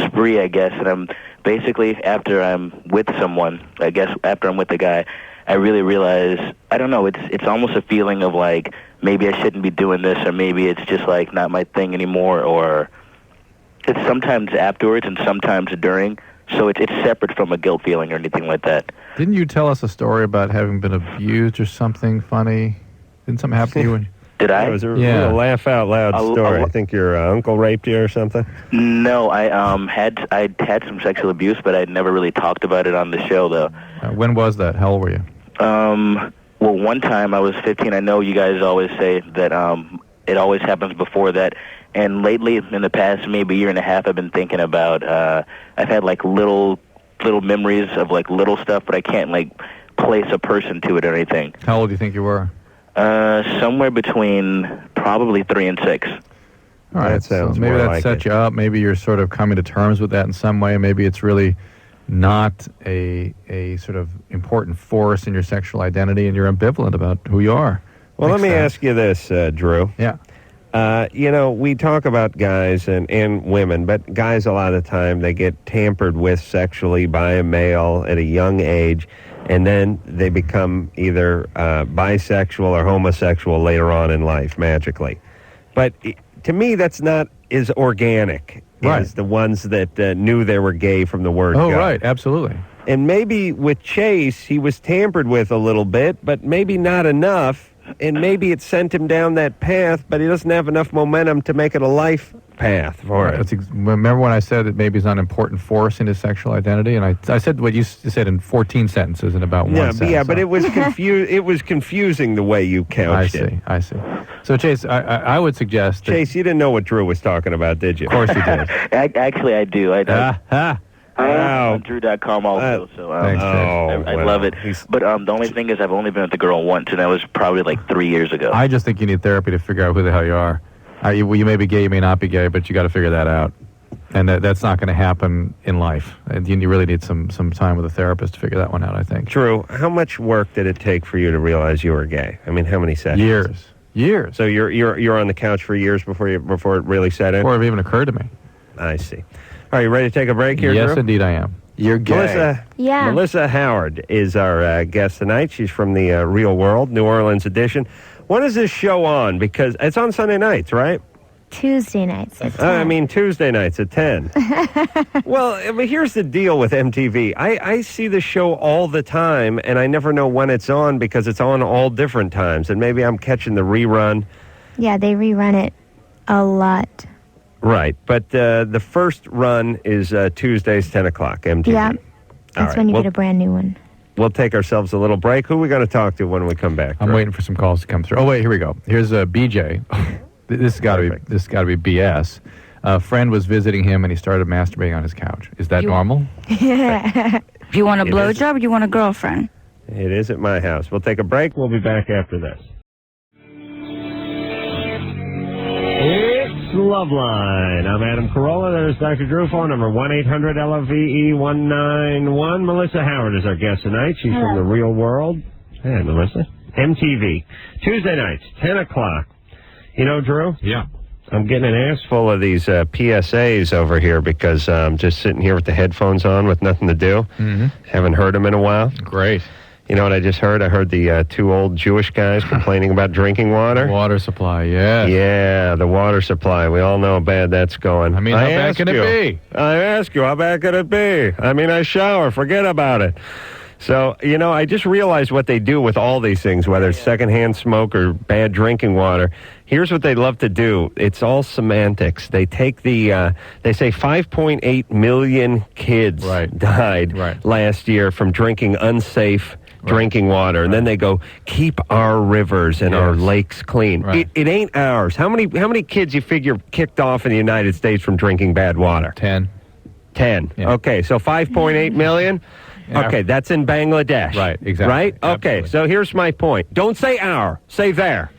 spree, I guess, and I'm basically, after I'm with someone, I guess after I'm with the guy, I really realize, I don't know, it's almost a feeling of like, maybe I shouldn't be doing this, or maybe it's just like not my thing anymore, or it's sometimes afterwards and sometimes during, so it's separate from a guilt feeling or anything like that.
Didn't you tell us a story about having been abused or something funny? Didn't something happen to you?
Did I?
It was a real laugh out loud story. I think your uncle raped you or something.
No, I had some sexual abuse, but I'd never really talked about it on the show, though.
When was that? How old were you?
Well, one time I was 15. I know you guys always say that it always happens before that. And lately, in the past maybe year and a half, I've been thinking about, I've had like little memories of like little stuff, but I can't like place a person to it or anything.
How old do you think you were?
Somewhere between probably 3 and 6.
All right, so maybe that set you up. Maybe you're sort of coming to terms with that in some way. Maybe it's really not a sort of important force in your sexual identity, and you're ambivalent about who you are.
Well, let me ask you this, Drew.
Yeah.
We talk about guys and women, but guys a lot of the time, they get tampered with sexually by a male at a young age, and then they become either bisexual or homosexual later on in life, magically. But to me, that's not as organic as the ones that knew they were gay from the word go.
Oh, right, absolutely.
And maybe with Chase, he was tampered with a little bit, but maybe not enough. And maybe it sent him down that path, but he doesn't have enough momentum to make it a life path for it.
Remember when I said that maybe it's not an important force in his sexual identity? And I said what you said in 14 sentences and about one sentence.
Yeah, but it was it was confusing the way you couched it.
I see. So, Chase, I would suggest that...
Chase, you didn't know what Drew was talking about, did you?
Of course you did.
Actually, I do.
Wow.
On Drew.com also, so
Thanks,
I love it. But the only thing is I've only been with the girl once, and that was probably like 3 years ago.
I just think you need therapy to figure out who the hell you are. You may be gay, you may not be gay, but you got to figure that out. And that's not going to happen in life. And you really need some time with a therapist to figure that one out, I think.
Drew, how much work did it take for you to realize you were gay? I mean, how many sessions?
Years.
So you're on the couch for years before it really set in?
Before it even occurred to me.
I see. All right, you ready to take a break here,
Yes,
Drew?
indeed I am. You're gay.
Melissa Howard is our guest tonight. She's from the Real World, New Orleans edition. When is this show on? Because it's on Sunday nights, right?
Tuesday nights at 10.
I mean, Tuesday nights at 10. Well, here's the deal with MTV. I see the show all the time, and I never know when it's on because it's on all different times. And maybe I'm catching the rerun.
Yeah, they rerun it a lot.
Right, but the first run is Tuesdays, 10 o'clock, MTV.
Yeah, that's when you get a brand new one.
We'll take ourselves a little break. Who are we going to talk to when we come back?
I'm waiting for some calls to come through. Oh, wait, here we go. Here's BJ. This has got to be BS. A friend was visiting him, and he started masturbating on his couch. Is that normal?
Yeah. Do you want a blowjob or do you want a girlfriend?
It is at my house. We'll take a break. We'll be back after this. It's Loveline. I'm Adam Carolla. There's Dr. Drew. Phone number 1-800-LOVE-191. Melissa Howard is our guest tonight. She's from the Real World. Hey, Melissa. MTV. Tuesday nights, 10 o'clock. You know, Drew?
Yeah.
I'm getting an ass full of these PSAs over here because I'm just sitting here with the headphones on with nothing to do.
Mm-hmm.
Haven't heard them in a while.
Great.
You know what I just heard? I heard the two old Jewish guys complaining about drinking water.
Water supply, yeah.
Yeah, the water supply. We all know how bad that's going.
I mean, how bad can it be?
I ask you, how bad can it be? I mean, I shower. Forget about it. So, you know, I just realized what they do with all these things, whether it's secondhand smoke or bad drinking water. Here's what they love to do. It's all semantics. They take they say 5.8 million kids died last year from drinking unsafe drinking water. And then they go, keep our rivers and our lakes clean. It ain't ours. How many kids you figure kicked off in the United States from drinking bad water?
10.
10. Yeah. Okay, so 5.8 million? Yeah. Okay, that's in Bangladesh.
Right, exactly.
Right? Okay,
Absolutely.
so here's my point. Don't say our, say their.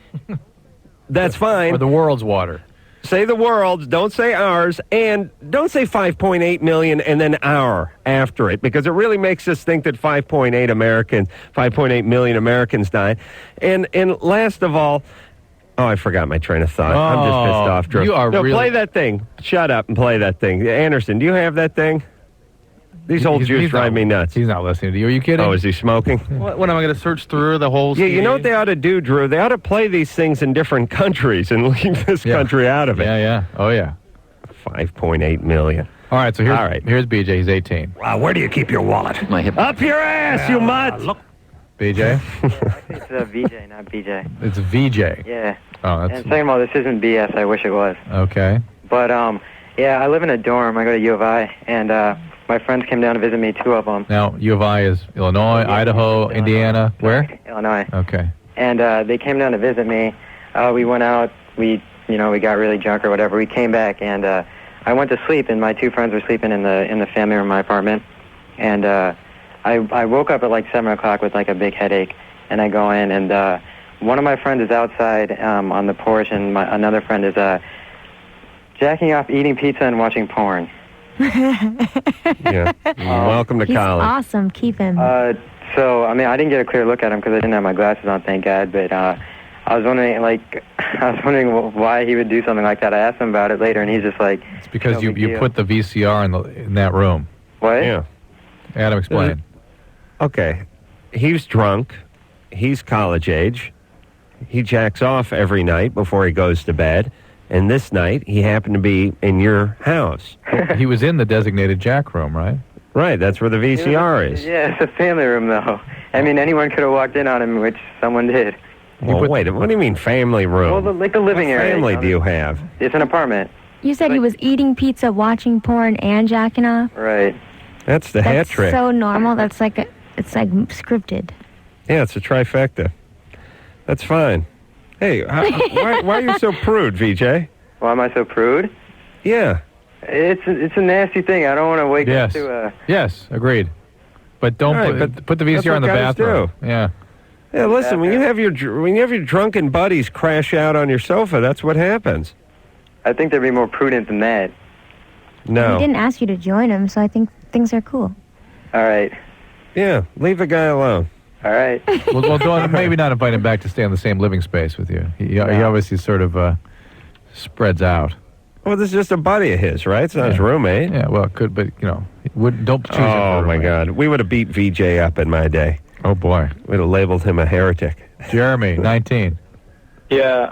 That's fine.
Or the world's water.
Say the world's, don't say ours, and don't say 5.8 million and then our after it, because it really makes us think that 5.8 million Americans died. And last of all, I forgot my train of thought. I'm just pissed off, Drew.
You are
really...
play
that thing. Shut up and play that thing. Anderson, do you have that thing? These old Jews drive me nuts.
He's not listening to you. Are you kidding?
Oh, is he smoking?
What am I going to search through the whole
Yeah, you know what they ought to do, Drew? They ought to play these things in different countries and leave this country out of it.
Yeah. Oh, yeah.
5.8 million.
All right, so here's BJ. He's 18.
Wow, where do you keep your wallet? Up your ass, you mutt!
BJ?
It's VJ, not BJ.
It's VJ.
Yeah.
Oh,
And
that's
second of all, this isn't BS. I wish it was.
okay.
But yeah, I live in a dorm. I go to U of I, and my friends came down to visit me. 2 of them.
Now, U of I is Illinois, Idaho, Indiana. Where?
Illinois.
Okay.
And they came down to visit me. We went out. We got really drunk or whatever. We came back, and I went to sleep, and my 2 friends were sleeping in the family room of my apartment. And I woke up at like 7 o'clock with like a big headache, and I go in, and one of my friends is outside on the porch, and another friend is jacking off, eating pizza, and watching porn.
Yeah. Welcome to
He's
college.
awesome. Keep him.
So, I mean, I didn't get a clear look at him because I didn't have my glasses on, thank God. But I was wondering, why he would do something like that. I asked him about it later, and he's just like,
It's because
no
you
big deal.
put the VCR in that room.
What?
Yeah.
Adam, explain.
Okay. He's drunk. He's college age. He jacks off every night before he goes to bed. And this night, he happened to be in your house.
He was in the designated jack room, right?
Right, that's where the VCR is.
Yeah, it's a family room, though. I mean, anyone could have walked in on him, which someone did.
Well, wait, what do you mean family room?
Well, like the living
what
area.
family do you have?
It's an apartment.
You said he was eating pizza, watching porn, and jacking off?
Right.
That's the hat
That's
trick.
so normal. That's like it's like scripted.
Yeah, it's a trifecta. That's fine. Hey, why are you so prude, VJ?
Why am I so prude?
Yeah.
It's a nasty thing. I don't want to wake
Yes.
up to a...
Yes, agreed. But don't
All right,
put the
that's
VCR in the
what guys
bathroom. Yeah.
Yeah, listen, when you have your drunken buddies crash out on your sofa, that's what happens.
I think they'd be more prudent than that.
No.
He didn't ask you to join him, so I think things are cool.
All right.
Yeah, leave the guy alone.
All right.
well, don't maybe not invite him back to stay in the same living space with you. He obviously sort of spreads out.
Well, this is just a buddy of his, right? It's not his roommate.
Yeah, well, it could, but don't choose him for
Oh
a
my
roommate.
God, we would have beat VJ up in my day.
Oh boy,
we'd have labeled him a heretic.
Jeremy, 19.
Yeah,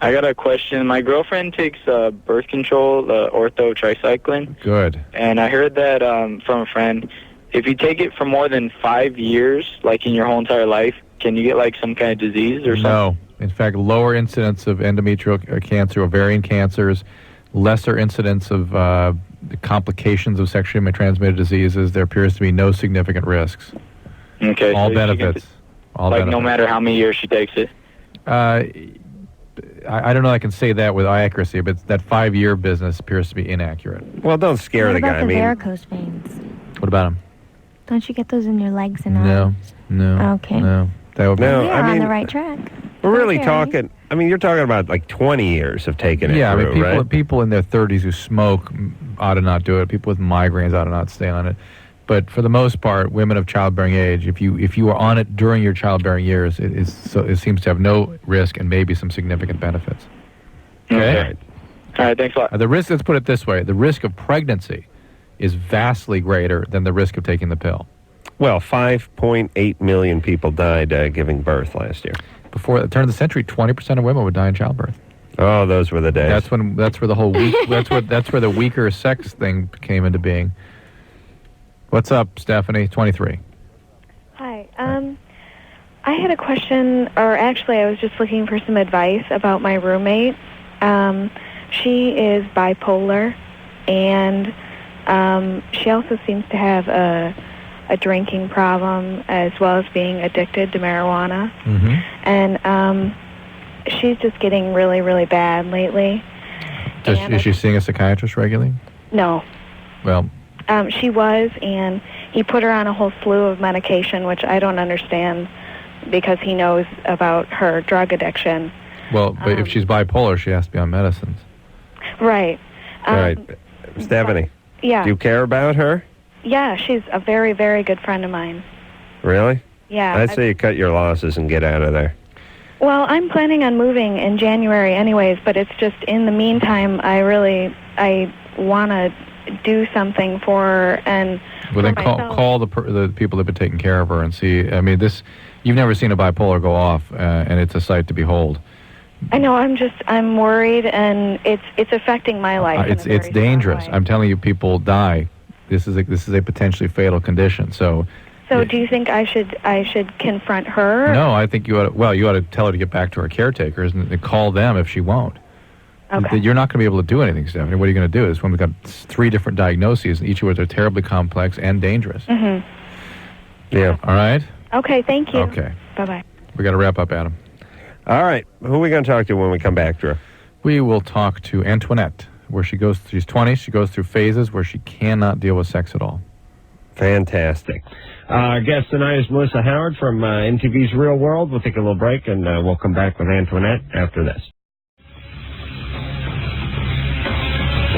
I got a question. My girlfriend takes birth control, ortho tricycline,
Good.
and I heard that from a friend. If you take it for more than 5 years, like in your whole entire life, can you get like some kind of disease or something?
No. In fact, lower incidence of endometrial cancer, ovarian cancers, lesser incidence of the complications of sexually transmitted diseases. There appears to be no significant risks.
Okay.
All
so she can
benefits. All
like
benefits.
no matter how many years she takes it.
I don't know I can say that with accuracy, but that 5-year business appears to be inaccurate.
Well, don't scare
What
the
about
guy.
the
I mean,
varicose veins?
What about him?
Don't you get those in your legs and
No.
arms?
No.
Okay.
No. That would be
No,
You're
I mean,
on the right track.
we're really
Okay.
talking. I mean, you're talking about like 20 years of taking it
Yeah,
through,
I mean,
right?
people in their 30s who smoke ought to not do it. People with migraines ought to not stay on it. But for the most part, women of childbearing age, if you are on it during your childbearing years, it seems to have no risk and maybe some significant benefits. Okay.
All right, thanks a lot.
The risk. Let's put it this way: the risk of pregnancy is vastly greater than the risk of taking the pill.
Well, 5.8 million people died giving birth last year.
Before the turn of the century, 20% of women would die in childbirth.
Oh, those were the days.
That's where the whole that's where the weaker sex thing came into being. What's up, Stephanie? 23.
Hi. I had a question, or actually I was just looking for some advice about my roommate. She is bipolar, and she also seems to have a drinking problem as well as being addicted to marijuana.
Mm-hmm.
And she's just getting really, really bad lately.
Is she seeing a psychiatrist regularly?
No.
Well,
She was, and he put her on a whole slew of medication, which I don't understand because he knows about her drug addiction.
but if she's bipolar, she has to be on medicines.
Right.
All right, Stephanie.
Yeah.
Do you care about her?
Yeah, she's a very, very good friend of mine.
Really?
Yeah.
I'd say you cut your losses and get out of there.
Well, I'm planning on moving in January anyways, but it's just in the meantime, I want to do something for her and
Well, then
for myself.
call the people that have been taking care of her and see. I mean, you've never seen a bipolar go off, and it's a sight to behold.
I know. I'm worried, and it's affecting my life. in a very
It's
strong
dangerous.
way.
I'm telling you, people die. This is a potentially fatal condition. So,
So do you think I should confront her?
No, I think you ought to, you ought to tell her to get back to her caretakers and call them if she won't.
Okay.
You're not going to be able to do anything, Stephanie. What are you going to do? This woman's got 3 different diagnoses, and each of which are terribly complex and dangerous.
Mm-hmm.
Yeah.
All right?
Okay, thank you.
Okay.
Bye-bye.
We got to wrap up, Adam.
All right. Who are we going to talk to when we come back, Drew?
We will talk to Antoinette, where she's 20. She goes through phases where she cannot deal with sex at all.
Fantastic. Our guest tonight is Melissa Howard from MTV's Real World. We'll take a little break, and we'll come back with Antoinette after this.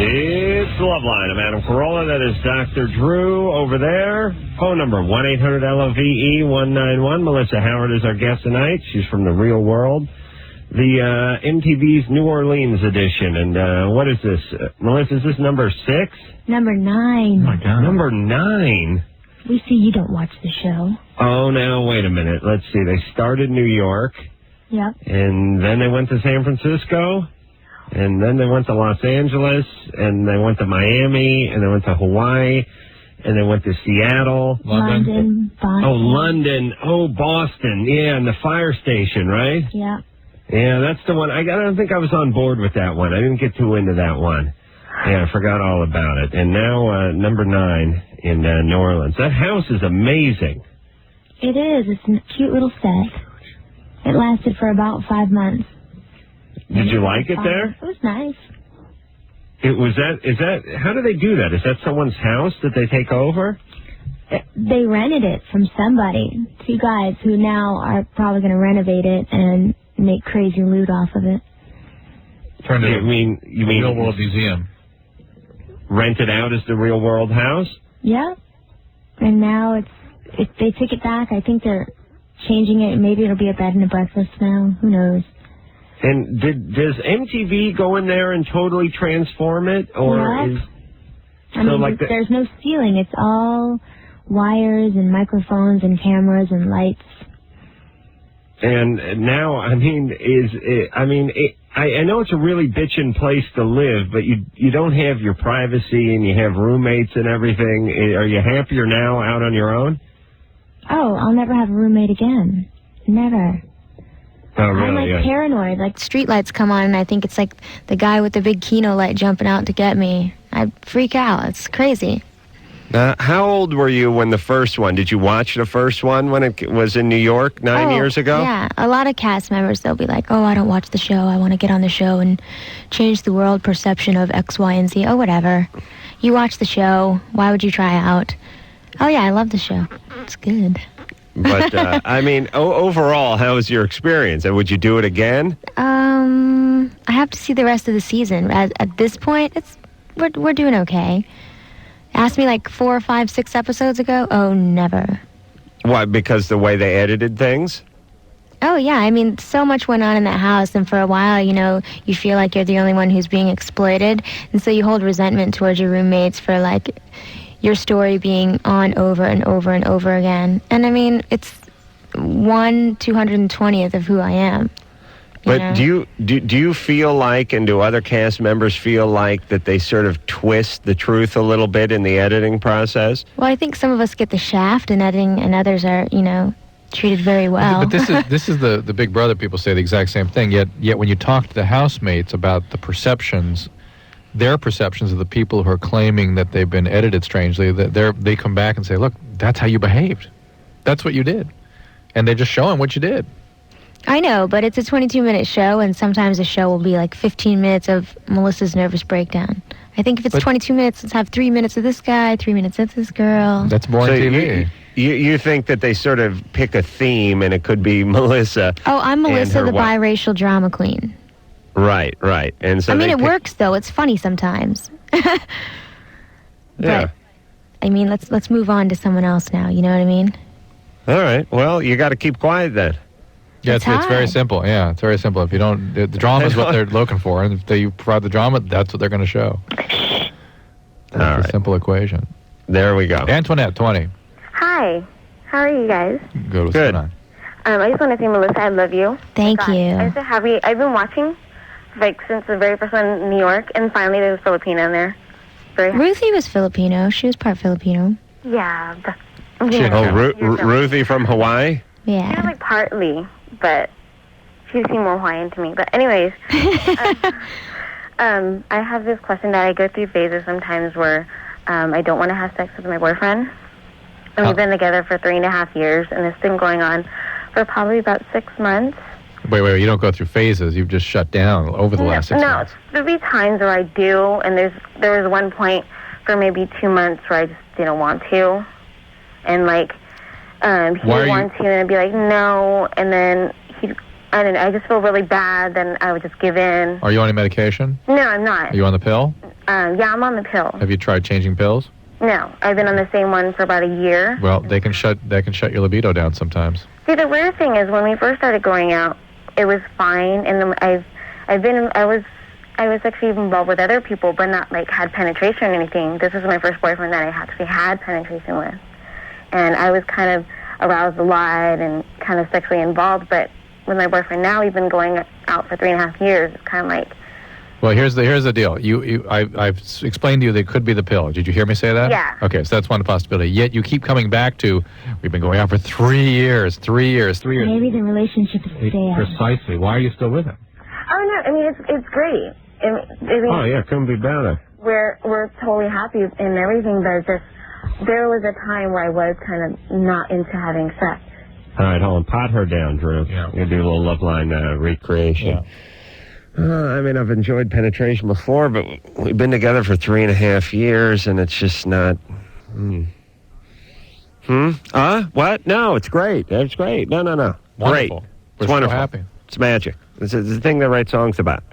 It's the Love Line. I'm Adam Carolla. That is Dr. Drew over there. Phone number 1-800-LOVE-191. Melissa Howard is our guest tonight. She's from the Real World, the MTV's New Orleans edition. And what is this? Melissa, is this number 6?
Number 9.
Oh, my God. Number 9.
We see you don't watch the show.
Oh, now, wait a minute. Let's see. They started New York.
Yep.
And then they went to San Francisco. And then they went to Los Angeles, and they went to Miami, and they went to Hawaii, and they went to Seattle.
London, Boston.
Oh, London. Oh, Boston. Yeah, and the fire station, right?
Yeah.
Yeah, that's the one. I don't think I was on board with that one. I didn't get too into that one. Yeah, I forgot all about it. And now number 9 in New Orleans. That house is amazing.
It is. It's a cute little set. It lasted for about 5 months.
Did you like it there?
It was nice.
Is that, how do they do that? Is that someone's house that they take over?
They rented it from somebody. 2 guys who now are probably going to renovate it and make crazy loot off of it.
Turn it
you mean
Real World Museum.
Rent it out as the Real World house?
Yeah. And now if they took it back, I think they're changing it. Maybe it'll be a bed and a breakfast now. Who knows?
And does MTV go in there and totally transform it, or
yep. There's no ceiling. It's all wires and microphones and cameras and lights.
And now, I know it's a really bitchin' place to live, but you don't have your privacy and you have roommates and everything. Are you happier now out on your own?
Oh, I'll never have a roommate again. Never.
Oh, really?
I'm paranoid. Like streetlights come on and I think it's like the guy with the big Kino light jumping out to get me. I freak out. It's crazy.
How old were you when the first one? Did you watch the first one when it was in New York 9 years ago?
Yeah. A lot of cast members, they'll be like, oh, I don't watch the show. I want to get on the show and change the world perception of X, Y, and Z. Oh, whatever. You watch the show. Why would you try out? Oh, yeah, I love the show. It's good.
But, overall, how was your experience? And would you do it again?
I have to see the rest of the season. At this point, we're doing okay. Asked me like 4 or 5, 6 episodes ago. Oh, never.
Why? Because the way they edited things?
Oh, yeah. So much went on in that house, and for a while, you feel like you're the only one who's being exploited, and so you hold resentment towards your roommates for, your story being on over and over and over again. And it's 1/220th of who I am.
But do you feel like, and do other cast members feel like, that they sort of twist the truth a little bit in the editing process?
Well, I think some of us get the shaft in editing, and others are, treated very well.
But this is the Big Brother people say the exact same thing. Yet when you talk to the housemates about the perceptions, their perceptions of the people who are claiming that they've been edited strangely, they come back and say, look, that's how you behaved. That's what you did. And they just show them what you did.
I know, but it's a 22-minute show, and sometimes a show will be like 15 minutes of Melissa's nervous breakdown. I think if it's 22 minutes, let's have 3 minutes of this guy, 3 minutes of this girl.
That's boring TV.
You think that they sort of pick a theme, and it could be Melissa.
Oh, I'm Melissa, the biracial drama queen.
Right. And so
it works, though. It's funny sometimes.
Yeah.
But, let's move on to someone else now. You know what I mean?
All right. Well, you got to keep quiet then.
Yeah, it's very simple. Yeah, it's very simple. If you don't, the drama is what they're looking for, and if you provide the drama, that's what they're going to show. That's a simple equation.
There we go.
Antoinette, 20.
Hi. How are you guys?
Good. What's going on?
I just want to say, Melissa, I love you.
Thank you.
I'm so happy. I've been watching, since the very first one in New York, and finally there's a Filipino in there.
Ruthie was Filipino. She was part Filipino.
Yeah,
Ruthie from Hawaii?
Yeah.
Kind of like partly, but she seemed more Hawaiian to me. But anyways, I have this question that I go through phases sometimes where I don't want to have sex with my boyfriend. And we've been together for 3.5 years, and it's been going on for probably about 6 months.
Wait, you don't go through phases. You've just shut down over the last 6 months.
No, there'll be times where I do, and there was one point for maybe 2 months where I just didn't want to. And, like, he would want to, and I'd be like, no, and then I don't know, I just feel really bad, then I would just give in.
Are you on any medication?
No, I'm not.
Are you on the pill?
Yeah, I'm on the pill.
Have you tried changing pills?
No, I've been on the same one for about a year.
Well, they can shut your libido down sometimes.
See, the weird thing is when we first started going out, it was fine, and then I was actually involved with other people, but not like had penetration or anything. This is my first boyfriend that I actually had penetration with, and I was kind of aroused a lot and kind of sexually involved. But with my boyfriend now, we've been going out for 3.5 years. It's kind of like.
Well, here's the deal. I've explained to you that it could be the pill. Did you hear me say that?
Yeah.
Okay, so that's one possibility. Yet you keep coming back to, we've been going out for 3 years.
Maybe the relationship is stale.
Precisely. Why are you still with him?
Oh no, I mean it's great. I mean,
Oh, yeah, couldn't be better.
We're totally happy and everything, but it's just there was a time where I was kind of not into having sex.
All right, hold on. Pot her down, Drew. Yeah. We're going to do a little love line recreation. Yeah. I mean, I've enjoyed penetration before, but we've been together for 3.5 years, and it's just not... What? No, it's great. It's great. No.
Wonderful.
Great.
We're
It's wonderful.
so happy.
It's magic. It's the thing they write songs about.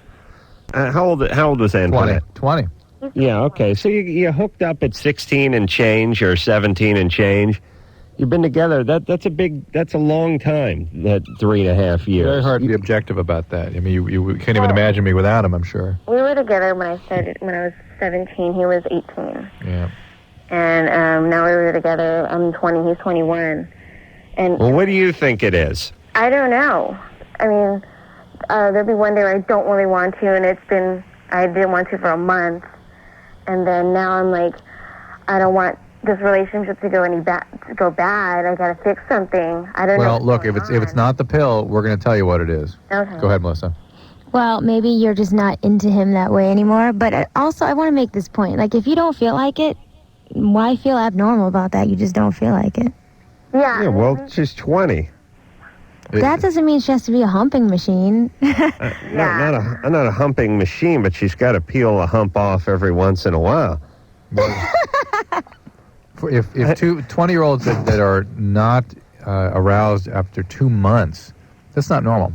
How old was Antoinette?
20.
Yeah, okay. So you hooked up at 16 and change, or 17 and change. You've been together. That's a long time. That 3.5 years.
Very hard to be objective about that. I mean, you can't even imagine me without him, I'm sure.
We were together when I was 17. He was 18.
Yeah.
And now we were together. I'm 20. He's 21. And
well, what do you think it is?
I don't know. I mean, there'll be one day where I don't really want to, and I didn't want to for a month, and then now I'm like, I don't want this relationship to go bad. I gotta fix something. I don't know.
Well, look, if it's not the pill, we're going to tell you what it is.
Okay.
Go ahead, Melissa.
Well, maybe you're just not into him that way anymore. But also, I want to make this point. Like, if you don't feel like it, why feel abnormal about that? You just don't feel like it.
Yeah.
Yeah, well, she's 20.
That doesn't mean she has to be a humping machine.
Not a humping machine, but she's got to peel a hump off every once in a while.
If 20-year-olds that are not aroused after 2 months, that's not normal.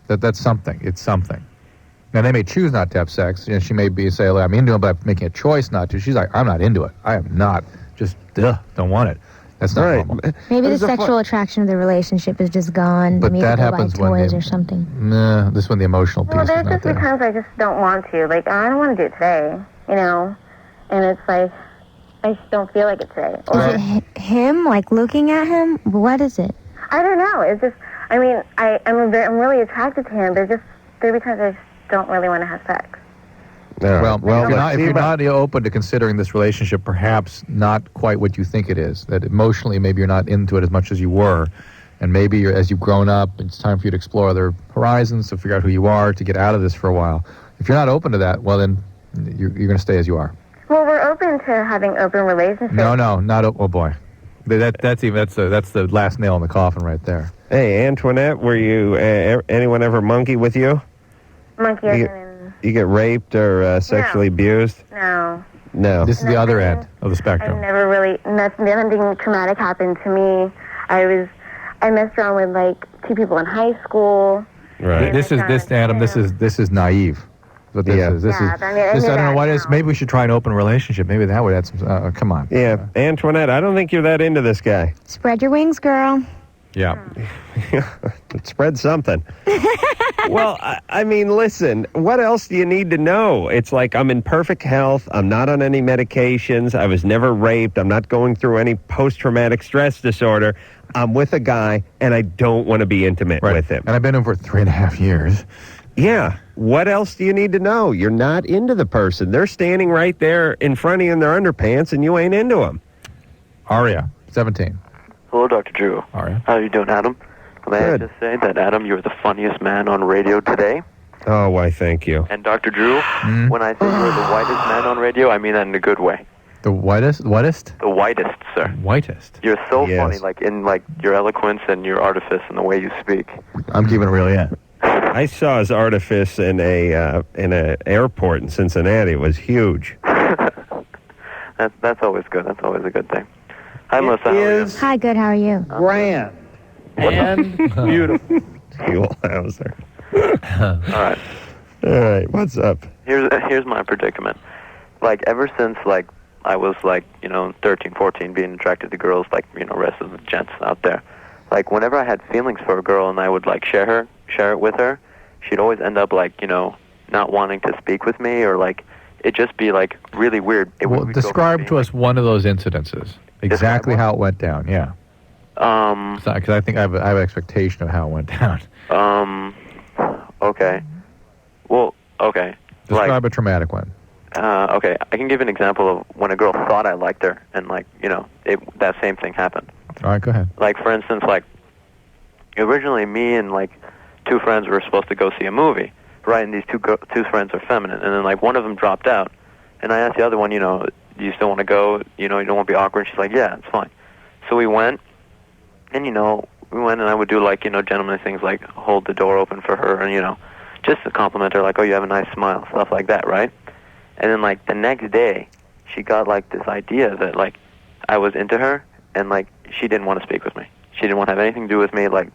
That's something. It's something. Now, they may choose not to have sex. You know, she may say, I'm into it, but I'm making a choice not to. She's like, I'm not into it. I am not. Just, don't want it. That's not normal.
Maybe the sexual attraction of the relationship is just gone.
But
Maybe
that
go
happens
buy
when
toys or something.
Nah, this one, the emotional piece
Well,
is
there's
not
just
there.
times I just don't want to. Like, I don't want to do it today, you know? And it's like, I just don't feel like it today.
Is it him, like looking at him? What is it?
I don't know. It's just, I mean, I'm really attracted to him, but there'll be times I just don't really want to have sex.
Well, if you're not open to considering this relationship perhaps not quite what you think it is, that emotionally maybe you're not into it as much as you were, and maybe as you've grown up, it's time for you to explore other horizons, to figure out who you are, to get out of this for a while. If you're not open to that, well, then you're going to stay as you are.
Well, we're open to having open relationships.
No, not oh boy, that's the last nail in the coffin right there.
Hey, Antoinette, were you anyone ever monkey with you?
Monkey.
You get raped or sexually abused?
No.
This
is the other end of the spectrum.
I never really, nothing traumatic happened to me. I messed around with like 2 people in high school.
Right. This is naive. But this is. I don't know what it is. Maybe we should try an open relationship. Maybe that would add some. Come on.
Yeah, Antoinette, I don't think you're that into this guy.
Spread your wings, girl.
Yeah.
Spread something. Well, I mean, listen, what else do you need to know? It's like I'm in perfect health. I'm not on any medications. I was never raped. I'm not going through any post-traumatic stress disorder. I'm with a guy, and I don't want to be intimate with him.
And I've been in for 3.5 years.
Yeah. What else do you need to know? You're not into the person. They're standing right there in front of you in their underpants, and you ain't into them.
Aria, 17.
Hello, Dr. Drew.
All right.
How are you doing, Adam? May I just say that, Adam, you're the funniest man on radio today.
Oh, why, thank you.
And Dr. Drew, when I say you're the whitest man on radio, I mean that in a good way.
The whitest?
The whitest, sir.
Whitest.
You're so funny, like in like your eloquence and your artifice and the way you speak.
I'm keeping it real, yeah.
I saw his artifice in a airport in Cincinnati. It was huge.
That's always good. That's always a good thing. Hi, Melissa. How are you?
Hi, good. How are you?
Grand. And beautiful.
Fuel Hauser.
All
right, what's up?
Here's my predicament. Like, ever since, like, I was, like, 13, 14, being attracted to girls, like, rest of the gents out there. Like, whenever I had feelings for a girl and I would, like, share it with her, she'd always end up, like, not wanting to speak with me, or, like, it'd just be, like, really weird.
Well, describe to us one of those incidences. Exactly how it went down, yeah. Because I think I have an expectation of how it went down.
Okay. Well, okay.
Describe a traumatic one.
Okay, I can give an example of when a girl thought I liked her, and, like, that same thing happened.
All right, go ahead.
Like, for instance, like, originally me and, like, two friends were supposed to go see a movie, right? And these two friends are feminine, and then, like, one of them dropped out. And I asked the other one, do you still want to go? You don't want to be awkward? She's like, yeah, it's fine. So we went, and, and I would do, like, gentlemanly things like hold the door open for her and, just to compliment her, like, oh, you have a nice smile, stuff like that, right? And then, like, the next day, she got, like, this idea that, like, I was into her, and, like, she didn't want to speak with me. She didn't want to have anything to do with me. Like,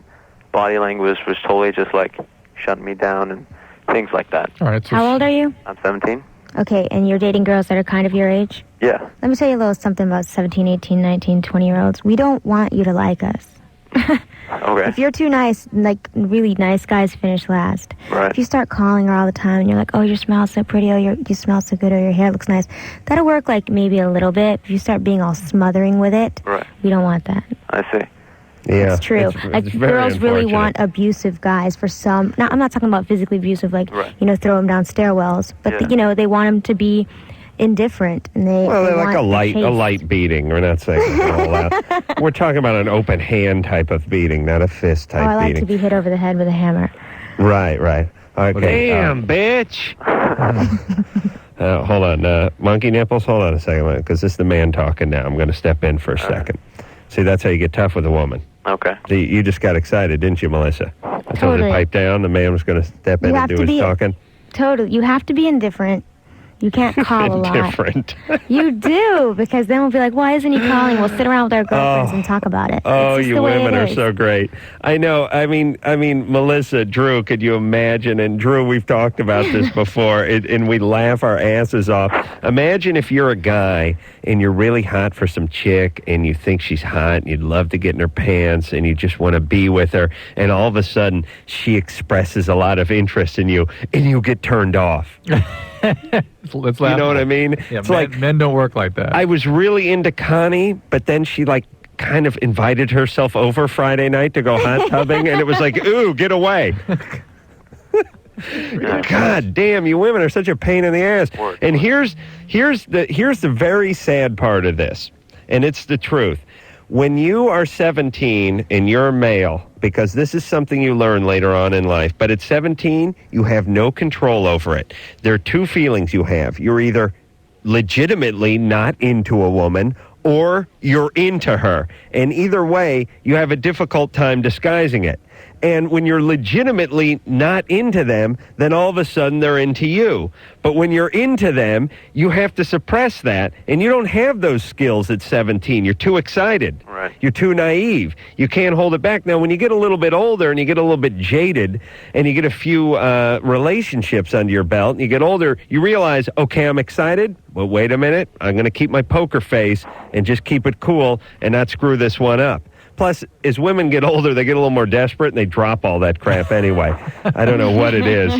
body language was totally just, like, shutting me down and things like that.
All right.
How old are you?
I'm 17.
Okay, and you're dating girls that are kind of your age?
Yeah.
Let me tell you a little something about 17, 18, 19, 20-year-olds. We don't want you to like us.
Okay.
If you're too nice, like, really nice guys finish last.
Right.
If you start calling her all the time and you're like, oh, your smell's so pretty, oh, you smell so good, or your hair looks nice, that'll work, like, maybe a little bit. If you start being all smothering with it,
right.
We don't want that.
I see.
Yeah.
It's true.
It's very
girls really
unfortunate.
want abusive guys for some. Now, I'm not talking about physically abusive, like,
right.
Throw them down stairwells. But,
Yeah.
they want them to be indifferent. And they
They're like
want
a light beating. We're not saying all that. We're talking about an open hand type of beating, not a fist type
I like
beating.
to be hit over the head with a hammer.
Right. Okay.
Damn, bitch.
Hold on. Monkey nipples, hold on a second, because this is the man talking now. I'm going to step in for a second. See, that's how you get tough with a woman.
Okay.
See, you just got excited, didn't you, Melissa? I told her to
Totally.
pipe down. The man was going to step in
You
and
have
do
to
his
be
talking.
Totally. You have to be indifferent. You can't call a lot.
Different.
You do, because then we'll be like, why isn't he calling? We'll sit around with our girlfriends and talk about it.
Oh,
It's just
you
the way
women
it
are
is.
so great. I know. I mean, Melissa, Drew, could you imagine? And Drew, we've talked about this before, and we laugh our asses off. Imagine if you're a guy and you're really hot for some chick, and you think she's hot, and you'd love to get in her pants, and you just want to be with her, and all of a sudden she expresses a lot of interest in you, and you get turned off.
Let's
You know what I mean?
Yeah,
It's like
men don't work like that.
I was really into Connie, but then she kind of invited herself over Friday night to go hot tubbing, and it was like, ooh, get away. God damn, you women are such a pain in the ass. And here's the very sad part of this, and it's the truth. When you are 17 and you're a male, because this is something you learn later on in life, but at 17, you have no control over it. There are two feelings you have. You're either legitimately not into a woman, or you're into her. And either way, you have a difficult time disguising it. And when you're legitimately not into them, then all of a sudden they're into you. But when you're into them, you have to suppress that. And you don't have those skills at 17. You're too excited.
Right.
You're too naive. You can't hold it back. Now, when you get a little bit older and you get a little bit jaded and you get a few relationships under your belt and you get older, you realize, okay, I'm excited. Well, wait a minute. I'm going to keep my poker face and just keep it cool and not screw this one up. Plus, as women get older, they get a little more desperate, and they drop all that crap anyway. I don't know what it is.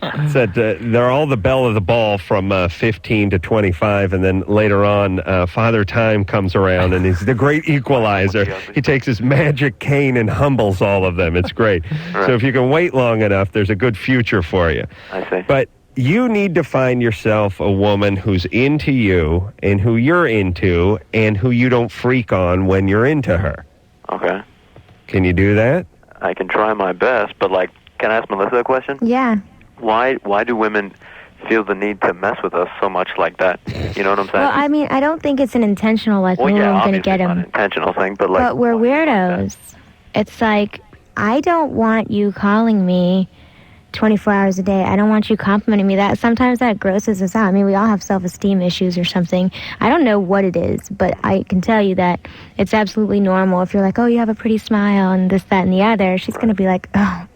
It's that they're all the belle of the ball from 15 to 25, and then later on, Father Time comes around, and he's the great equalizer. He takes his magic cane and humbles all of them. It's great.
Right.
So if you can wait long enough, there's a good future for you.
I see.
But you need to find yourself a woman who's into you and who you're into and who you don't freak on when you're into her.
Okay.
Can you do that?
I can try my best, but like, can I ask Melissa a question?
Yeah.
Why do women feel the need to mess with us so much like that? You know what I'm saying?
Well, I mean, I don't think it's an intentional, like,
Well,
oh,
yeah,
I'm going to
obviously
get
it's not
him.
an intentional thing, but like,
But we're weirdos. It's like, I don't want you calling me 24 hours a day. I don't want you complimenting me. That sometimes that grosses us out. I mean, we all have self-esteem issues or something. I don't know what it is, but I can tell you that it's absolutely normal. If you're like, oh, you have a pretty smile and this, that, and the other, she's going to be like, oh.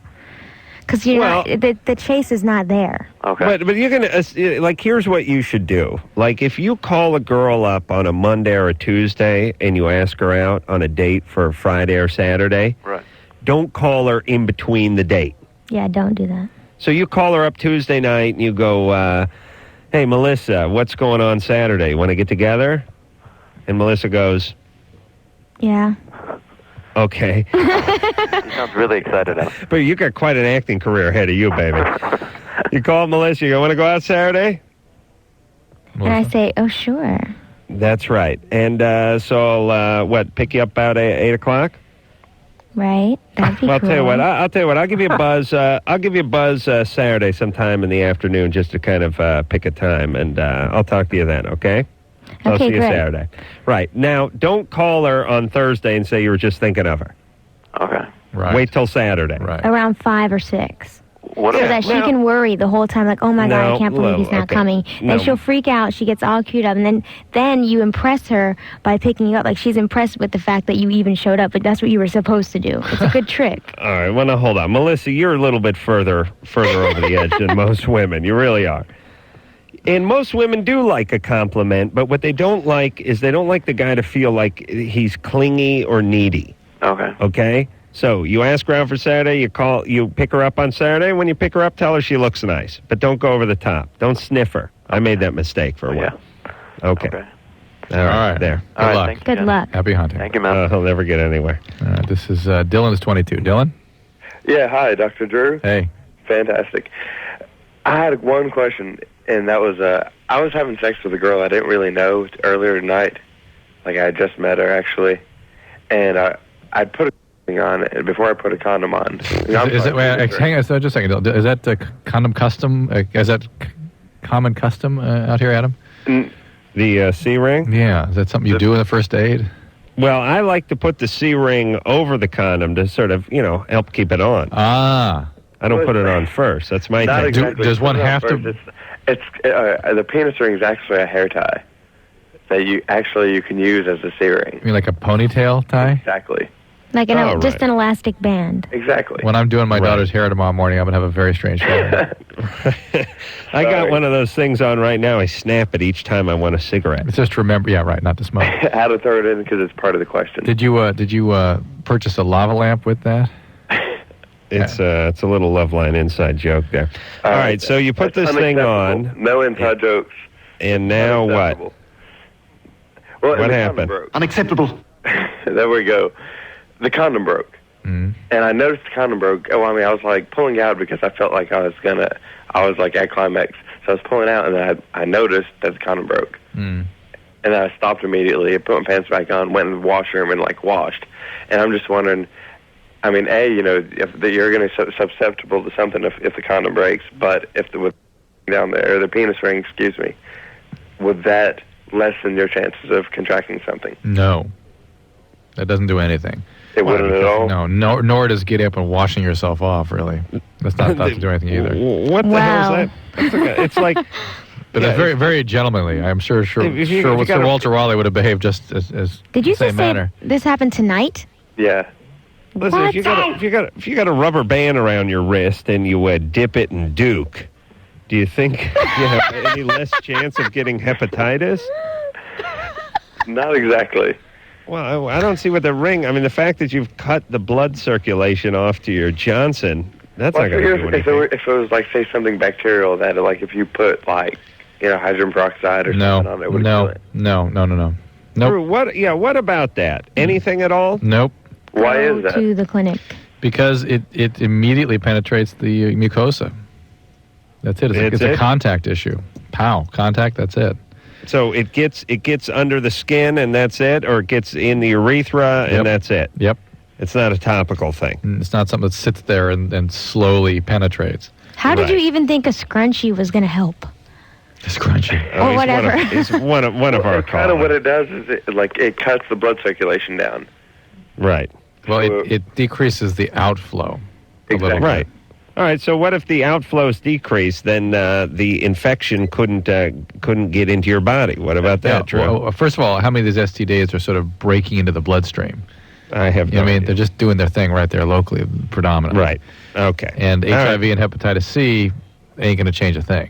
Because the chase is not there.
Okay.
But you're going to, like, here's what you should do. Like, if you call a girl up on a Monday or a Tuesday and you ask her out on a date for Friday or Saturday,
right.
Don't call her in between the date.
Yeah, don't do that.
So you call her up Tuesday night and you go, hey, Melissa, what's going on Saturday? Want to get together? And Melissa goes,
yeah.
Okay.
She sounds really excited.
But you got quite an acting career ahead of you, baby. You call Melissa, you go, want to go out Saturday?
And I say, oh, sure.
That's right. And so I'll, pick you up about 8 o'clock?
Right. That'd be
Well, I'll
cool.
tell you what. I'll tell you what. I'll give you a buzz. I'll give you a buzz Saturday sometime in the afternoon just to kind of pick a time, and I'll talk to you then. Okay. I'll
Okay,
see you
great.
Saturday. Right now, don't call her on Thursday and say you were just thinking of her.
Okay.
Right.
Wait till Saturday.
Right.
Around 5 or 6.
What
So that she can worry the whole time, like, oh my God, I can't believe he's not coming.
No.
Then she'll freak out. She gets all queued up, and then you impress her by picking you up. Like, she's impressed with the fact that you even showed up. Like, that's what you were supposed to do. It's a good trick.
All right. Well, now hold on, Melissa. You're a little bit further over the edge than most women. You really are. And most women do like a compliment, but what they don't like is they don't like the guy to feel like he's clingy or needy.
Okay.
Okay? So you ask her out for Saturday, you pick her up on Saturday. When you pick her up, tell her she looks nice, but don't go over the top. Don't sniff her. I made that mistake for a while. Okay. All right. There.
Good luck.
thank you,
Good
Jen.
luck.
Happy hunting.
Thank you, man.
He'll never get anywhere.
This is Dylan is 22. Dylan?
Yeah, hi, Dr. Drew.
Hey.
Fantastic. I had one question, and that was, I was having sex with a girl I didn't really know earlier tonight. Like, I had just met her, actually. And I put a on it before I put a condom on.
Hang on just a second. Is that condom custom? Is that common custom out here, Adam?
The C-ring?
Yeah. Is that something you do in the first aid?
Well, I like to put the C-ring over the condom to sort of, help keep it on.
Ah.
I don't put it on first. That's my
Not
thing.
exactly.
Does one
Put it on
have to-
first. It's the penis ring is actually a hair tie that you can use as a C-ring.
You mean like a ponytail tie?
Exactly.
Like just an elastic band.
Exactly.
When I'm doing my daughter's hair tomorrow morning, I'm going to have a very strange feeling.
I got one of those things on right now. I snap it each time I want a cigarette.
It's just to remember, yeah, right, not to smoke.
I had to throw it in because it's part of the question.
Did you purchase a lava lamp with that?
It's a little love line inside joke there. All right, so you put this thing on.
No inside jokes.
And now what?
Well,
What happened?
Unacceptable. There we go. The condom broke.
Mm.
And I noticed the condom broke. Well, I was like pulling out because I felt like I was like at climax. So I was pulling out, and then I noticed that the condom broke.
Mm.
And then I stopped immediately. I put my pants back on, went in the washroom, and washed. And I'm just wondering, I mean, if you're going to be susceptible to something if the condom breaks, but if the down there, or the penis ring, excuse me, would that lessen your chances of contracting something?
No. That doesn't do anything.
It wouldn't at all?
No, nor does getting up and washing yourself off, really. That's not thought to do anything either.
What the hell is that? That's okay. It's like...
But it's very, very gentlemanly. I'm sure Sir Walter Raleigh would have behaved just as
Did you
the same
just say
manner.
this happened tonight?
Yeah.
Listen, if you got a rubber band around your wrist and you dip it in Duke, do you think you have any less chance of getting hepatitis?
Not exactly.
Well, I don't see what the ring... I mean, the fact that you've cut the blood circulation off to your Johnson, that's not going to do anything.
If it was, like, say, something bacterial, that, like, if you put, like, hydrogen peroxide or something on it, would kill it.
No. Nope.
Drew, what about that? Anything at all?
Nope.
Why is that?
To the clinic.
Because it immediately penetrates the mucosa. That's it. It's a contact issue. Pow. Contact, that's it.
So it gets under the skin and that's it, or it gets in the urethra and that's it.
Yep.
It's not a topical thing.
It's not something that sits there and slowly penetrates.
How did you even think a scrunchie was going to help?
A scrunchie.
Or whatever.
It's one of our
kind of what it does is it cuts the blood circulation down.
Right.
Well, it decreases the outflow.
Exactly.
Right. All right. So what if the outflows decrease? Then the infection couldn't get into your body. What about that, Drew?
Well, first of all, how many of these STDs are sort of breaking into the bloodstream?
I have no idea.
They're just doing their thing right there locally, predominantly.
Right. Okay.
And
All
HIV
right.
and hepatitis C ain't going to change a thing.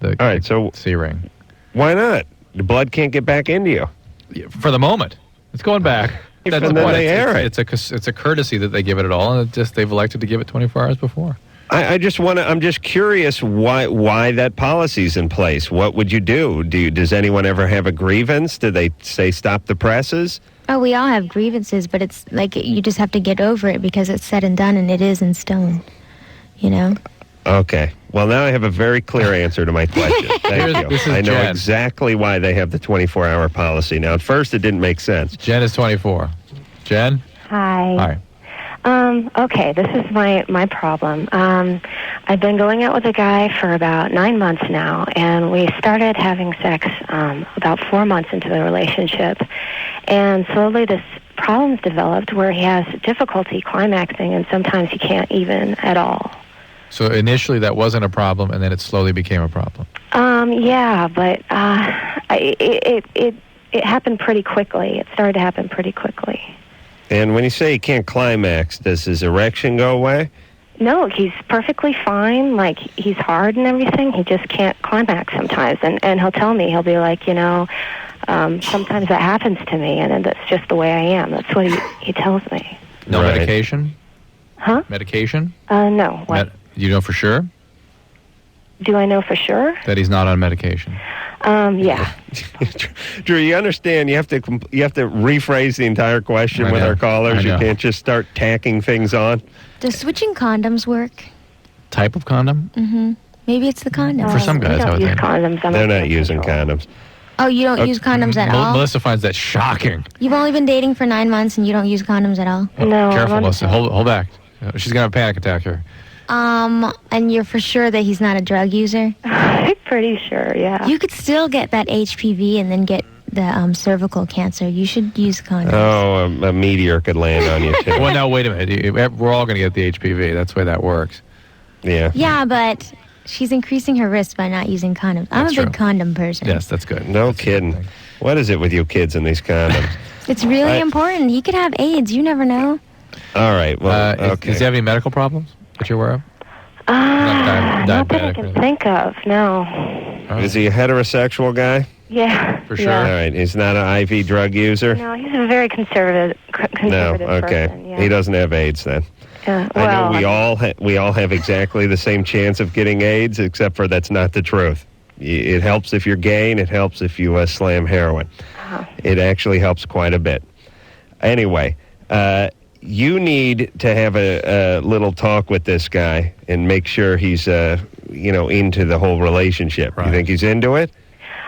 All right. So
C ring.
Why not? The blood can't get back into you.
For the moment, it's going back. That's
And
the
then
point.
they air it.
It's a courtesy that they give it all, and they've elected to give it 24 hours before.
I'm just curious why that policy's in place. What would you do? Does anyone ever have a grievance? Do they say stop the presses?
Oh, we all have grievances, but it's like you just have to get over it because it's said and done and it is in stone. You know?
Okay. Well, now I have a very clear answer to my question. Thank you.
This is
I know
Jen.
exactly why they have the 24-hour policy. Now, at first, it didn't make sense.
Jen is 24. Jen?
Hi.
Hi.
Okay, this is my problem. I've been going out with a guy for about 9 months now, and we started having sex about 4 months into the relationship. And slowly this problem's developed where he has difficulty climaxing, and sometimes he can't even at all.
So initially that wasn't a problem, and then it slowly became a problem.
Yeah, but it happened pretty quickly. It started to happen pretty quickly.
And when you say he can't climax, does his erection go away?
No, he's perfectly fine. Like, he's hard and everything. He just can't climax sometimes. And he'll tell me, he'll be like, sometimes that happens to me, and that's just the way I am. That's what he tells me.
No medication?
Huh?
Medication?
No. What?
You know for sure
Do I know for sure?
that he's not on medication?
Yeah.
Drew, you understand you have to rephrase the entire question
I
with
know.
our callers.
I
You
know.
can't just start tacking things on.
Does switching condoms work?
Type of condom?
Mm-hmm. Maybe it's the condom.
For some guys, I would think.
They're not using condoms.
Oh, you don't use condoms at all?
Melissa finds that shocking.
You've only been dating for 9 months and you don't use condoms at all?
No.
Careful, Melissa. Hold back. She's going to have a panic attack here.
And you're for sure that he's not a drug user?
I'm pretty sure, yeah.
You could still get that HPV and then get the cervical cancer. You should use condoms.
Oh, a meteor could land on you, too.
Well, now, wait a minute. We're all going to get the HPV. That's the way that works.
Yeah.
Yeah, but she's increasing her risk by not using condoms. I'm
That's
a big
true.
condom person.
Yes, that's good.
No kidding. What is it with you kids and these condoms?
It's really important. He could have AIDS. You never know.
All right. Well, okay.
Does he have any medical problems that you're aware of?
Not that I can think of, no.
Is he a heterosexual guy?
Yeah.
For
All right. He's not an IV drug user?
No, he's a very conservative
No. Okay.
person, yeah.
He doesn't have AIDS then.
Yeah,
I
well,
know we all have exactly the same chance of getting AIDS, except for that's not the truth. It helps if you're gay, and it helps if you slam heroin. It actually helps quite a bit. Anyway, you need to have a little talk with this guy and make sure he's into the whole relationship. You think he's into it?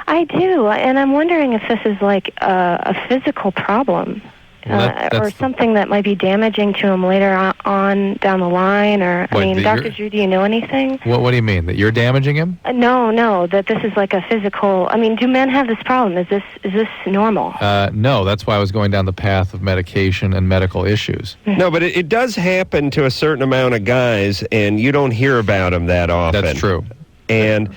I do, and I'm wondering if this is like a physical problem. Or something that might be damaging to him later on down the line, or
What,
I mean,
that
Dr.
you're-
Drew, do you know anything?
What do you mean? That you're damaging him?
No, that this is like a physical. I mean, do men have this problem? Is this normal?
No, that's why I was going down the path of medication and medical issues.
No, but it does happen to a certain amount of guys, and you don't hear about them that often.
That's true.
And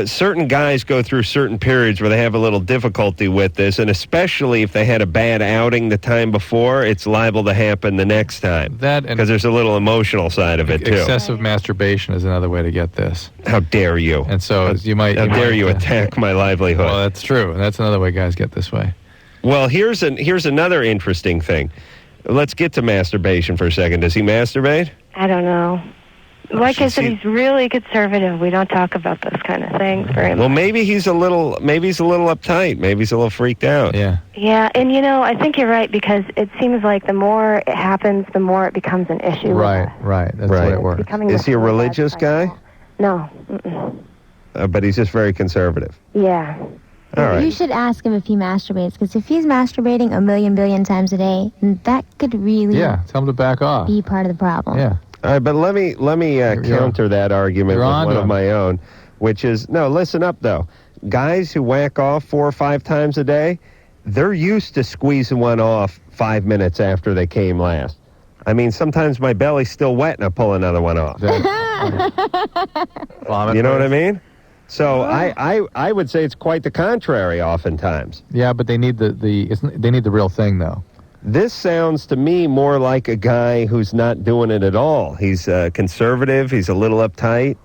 certain guys go through certain periods where they have a little difficulty with this, and especially if they had a bad outing the time before, it's liable to happen the next time. Because there's a little emotional side of it, too.
Excessive masturbation is another way to get this.
How dare you?
And so you might...
How dare you attack my livelihood?
Well, that's true. That's another way guys get this way.
Well, here's another interesting thing. Let's get to masturbation for a second. Does he masturbate?
I don't know. Like I said, he's really conservative. We don't talk about those kind of things very much.
Well, maybe he's a little uptight. Maybe he's a little freaked out.
Yeah.
Yeah, and I think you're right, because it seems like the more it happens, the more it becomes an issue.
Right. That's the way it works.
Is he a religious guy?
No. Mm-mm.
But he's just very conservative.
Yeah.
All right.
You should ask him if he masturbates, because if he's masturbating a million billion times a day, that could really
tell him to back off.
be part of the problem.
Yeah.
All right, but let me counter that argument
You're
with
on
one
to
of
him.
my own, which is, no, listen up, though. Guys who whack off 4 or 5 times a day, they're used to squeezing one off 5 minutes after they came last. I mean, sometimes my belly's still wet and I pull another one off. You know what I mean? So I would say it's quite the contrary oftentimes.
Yeah, but they need they need the real thing, though.
This sounds to me more like a guy who's not doing it at all. He's conservative. He's a little uptight.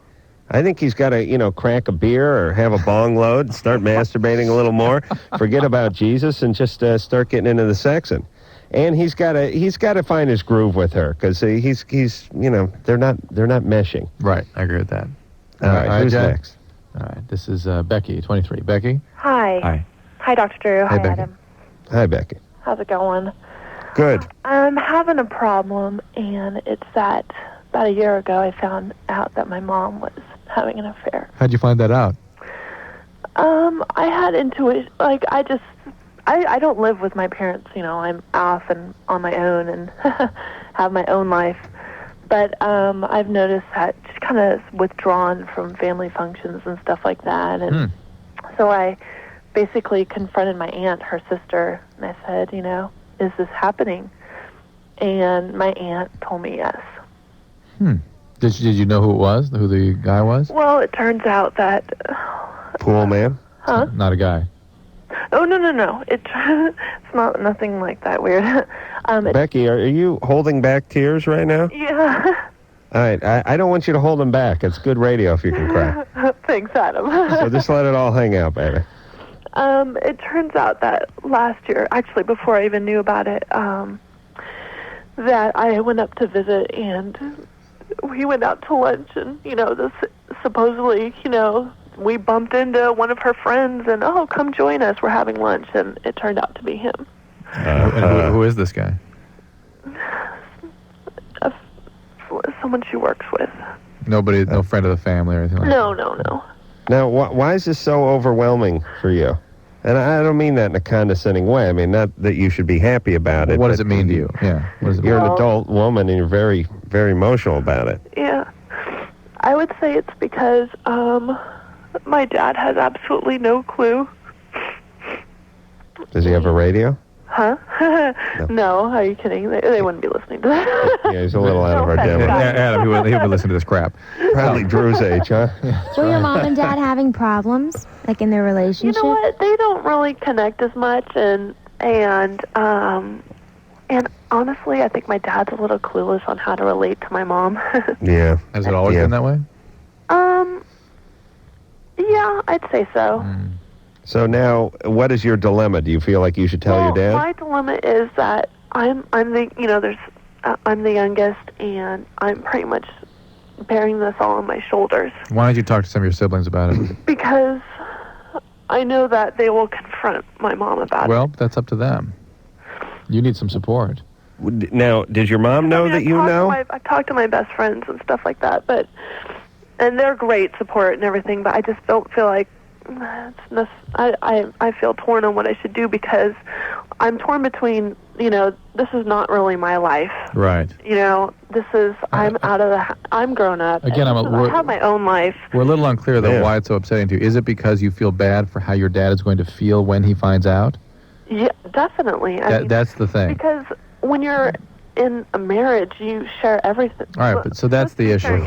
I think he's got to, crack a beer or have a bong load, start masturbating a little more, forget about Jesus, and just start getting into the sexing. And he's got to find his groove with her, because he's they're not meshing.
Right, I agree with that.
All right, who's
Jen?
next?
All right, this is Becky, 23. Becky?
Hi.
Hi.
Hi, Dr. Drew.
Hi,
Hi,
Becky.
Adam.
Hi, Becky.
How's it going?
Good.
I'm having a problem, and it's that about a year ago I found out that my mom was having an affair.
How'd you find that out?
I had intuition. Like, I don't live with my parents, I'm off and on my own and have my own life. But I've noticed that she's kind of withdrawn from family functions and stuff like that. And so I basically confronted my aunt, her sister, and I said, is this happening? And my aunt told me yes.
Did you know who it was? Who the guy was?
Well, it turns out that...
Pool man?
Huh?
Not a guy.
Oh, no. It's not nothing like that weird.
Becky, are you holding back tears right now?
Yeah.
All right, I don't want you to hold them back. It's good radio if you can cry.
Thanks, Adam.
So just let it all hang out, baby.
It turns out that last year, actually before I even knew about it, that I went up to visit and we went out to lunch and, supposedly, we bumped into one of her friends and, come join us, we're having lunch, and it turned out to be him.
And who is this guy?
Someone she works with.
Nobody, no friend of the family or anything like that?
No.
Now, why is this so overwhelming for you? And I don't mean that in a condescending way. I mean, not that you should be happy about it.
What does it mean to you? Yeah. What does it
You're
mean?
an adult woman and you're very, very emotional about it.
Yeah. I would say it's because my dad has absolutely no clue.
Does he have a radio?
Huh? No, are you kidding? They wouldn't be listening to that.
Yeah, he's a little out of our demo.
Adam, he would listen to this crap.
Probably Drew's age, huh?
Were your mom and dad having problems, like in their relationship?
You know what? They don't really connect as much, and honestly, I think my dad's a little clueless on how to relate to my mom.
Yeah.
Has it always been that way?
Yeah, I'd say so.
So now, what is your dilemma? Do you feel like you should tell your dad?
My dilemma is that I'm the I'm the youngest, and I'm pretty much bearing this all on my shoulders
Why don't you talk to some of your siblings about it?
because I know that they will confront my mom about it.
Well, that's up to them. You need some support.
Now, did your mom know that you know?
I've talked to my best friends and stuff like that, and they're great support and everything, but I just don't feel like I feel torn on what I should do because I'm torn between, this is not really my life.
Right.
This is, I'm out of I'm grown up.
Again,
I have my own life.
We're a little unclear, though, why it's so upsetting to you. Is it because you feel bad for how your dad is going to feel when he finds out?
Yeah, definitely. I mean,
That's the thing.
Because when you're in a marriage, you share everything.
All right, but so that's the issue.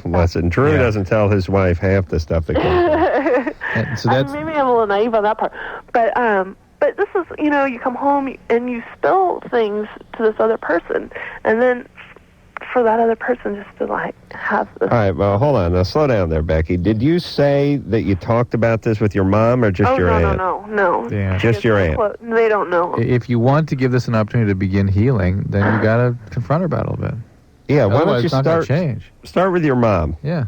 Listen, Drew doesn't tell his wife half the stuff that goes
So that's
maybe I'm a little naive on that part, but this is, you come home and you spill things to this other person, and then for that other person just to have this.
All right, well, hold on. Now, slow down there, Becky. Did you say that you talked about this with your mom or just your aunt?
No.
Yeah.
Just your aunt.
They don't know.
If you want to give this an opportunity to begin healing, then you got to confront her about it a little bit.
Yeah, why
Otherwise,
don't you
it's not gonna
start
change?
Start with your mom.
Yeah.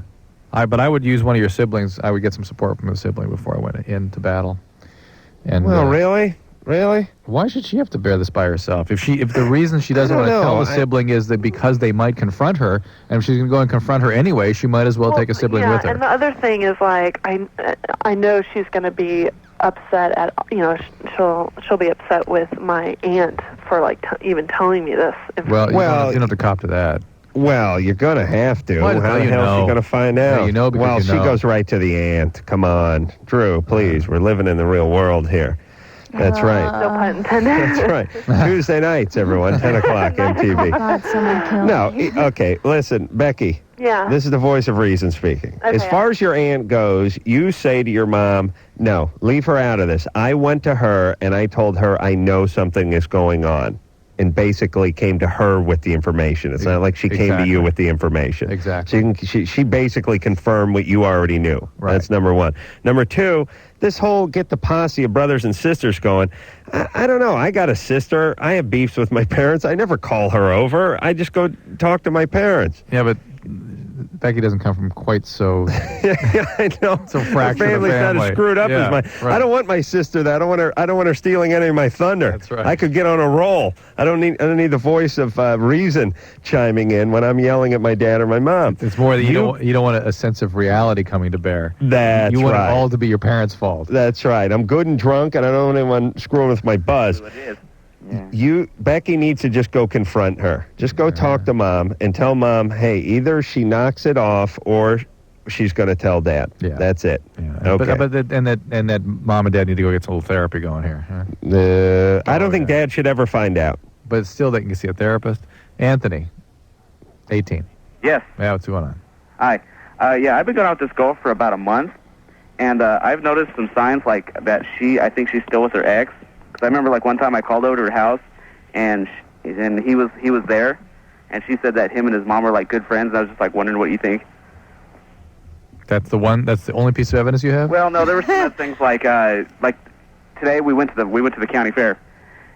But I would use one of your siblings. I would get some support from a sibling before I went into battle. And
really? Really?
Why should she have to bear this by herself? If the reason she doesn't want to tell the sibling is that because they might confront her, and if she's going to go and confront her anyway, she might as well take a sibling with her.
And the other thing is I know she's going to be
upset at, she'll be upset with my aunt for like even telling me this.
Well, you don't have to cop to that.
Well, you're going to have to.
Well,
How the
you
hell is
know.
she going to find out?
Yeah, you know because
well,
you
she
know.
goes right to the aunt. Come on. Drew, please. We're living in the real world here. That's right.
No pun intended.
That's right. Tuesday nights, everyone, 10 o'clock, MTV.
God, someone killed
No,
me.
okay, listen, Becky.
Yeah.
This is the voice of reason speaking.
Okay.
As far as your aunt goes, you say to your mom, no, leave her out of this. I went to her and I told her I know something is going on, and basically came to her with the information. It's not like she came to you with the information.
Exactly.
She basically confirmed what you already knew. Right. That's number one. Number two, this whole get the posse of brothers and sisters going, I don't know. I got a sister. I have beefs with my parents. I never call her over. I just go talk to my parents.
Yeah, but Becky doesn't come from quite so...
yeah, I know.
So fractured
Her family's not as screwed up as mine.
Right.
I don't want my sister that. I don't want her stealing any of my thunder.
That's right.
I could get on a roll. I don't need the voice of reason chiming in when I'm yelling at my dad or my mom.
It's more that you don't want a sense of reality coming to bear.
That's
You want
right.
it all to be your parents' fault.
That's right. I'm good and drunk, and I don't want anyone screwing with my buzz. Becky needs to just go confront her. Just go talk to mom and tell mom, hey, either she knocks it off or she's going to tell dad. Yeah. That's it. Yeah. Okay.
But that mom and dad need to go get some little therapy going here. Huh?
I don't think dad should ever find out.
But still, they can see a therapist. Anthony, 18.
Yes.
Yeah, what's going on?
Hi. Yeah, I've been going out with this girl for about a month, and I've noticed some signs like that I think she's still with her ex. Because I remember like one time I called over to her house, and he was there, and she said that him and his mom were like good friends, and I was just like wondering what you think.
That's the only piece of evidence you have?
Well, no, there were some other things like today we went to the county fair,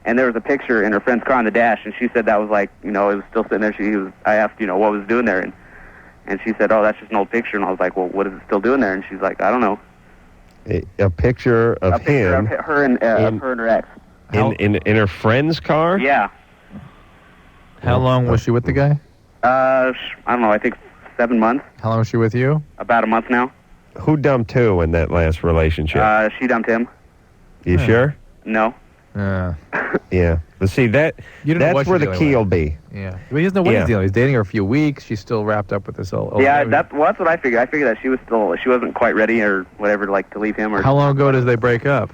and there was a picture in her friend's car on the dash, and she said that was like, it was still sitting there. I asked, what was doing there, and she said, oh, that's just an old picture, and I was like, well, what is it still doing there? And she's like, I don't know.
A picture of him.
Of her and her ex.
In her friend's car?
Yeah.
How long was she with the guy?
I don't know. I think 7 months.
How long was she with you?
About a month now.
Who dumped who in that last relationship?
She dumped him.
You sure?
No.
Yeah. But see, that's where the key will be.
Yeah. But he doesn't know what he's dealing. He's dating her a few weeks. She's still wrapped up with this old
Yeah, that's what I figured. I figured that she wasn't quite ready or whatever to leave him. Or
How long ago did they break up?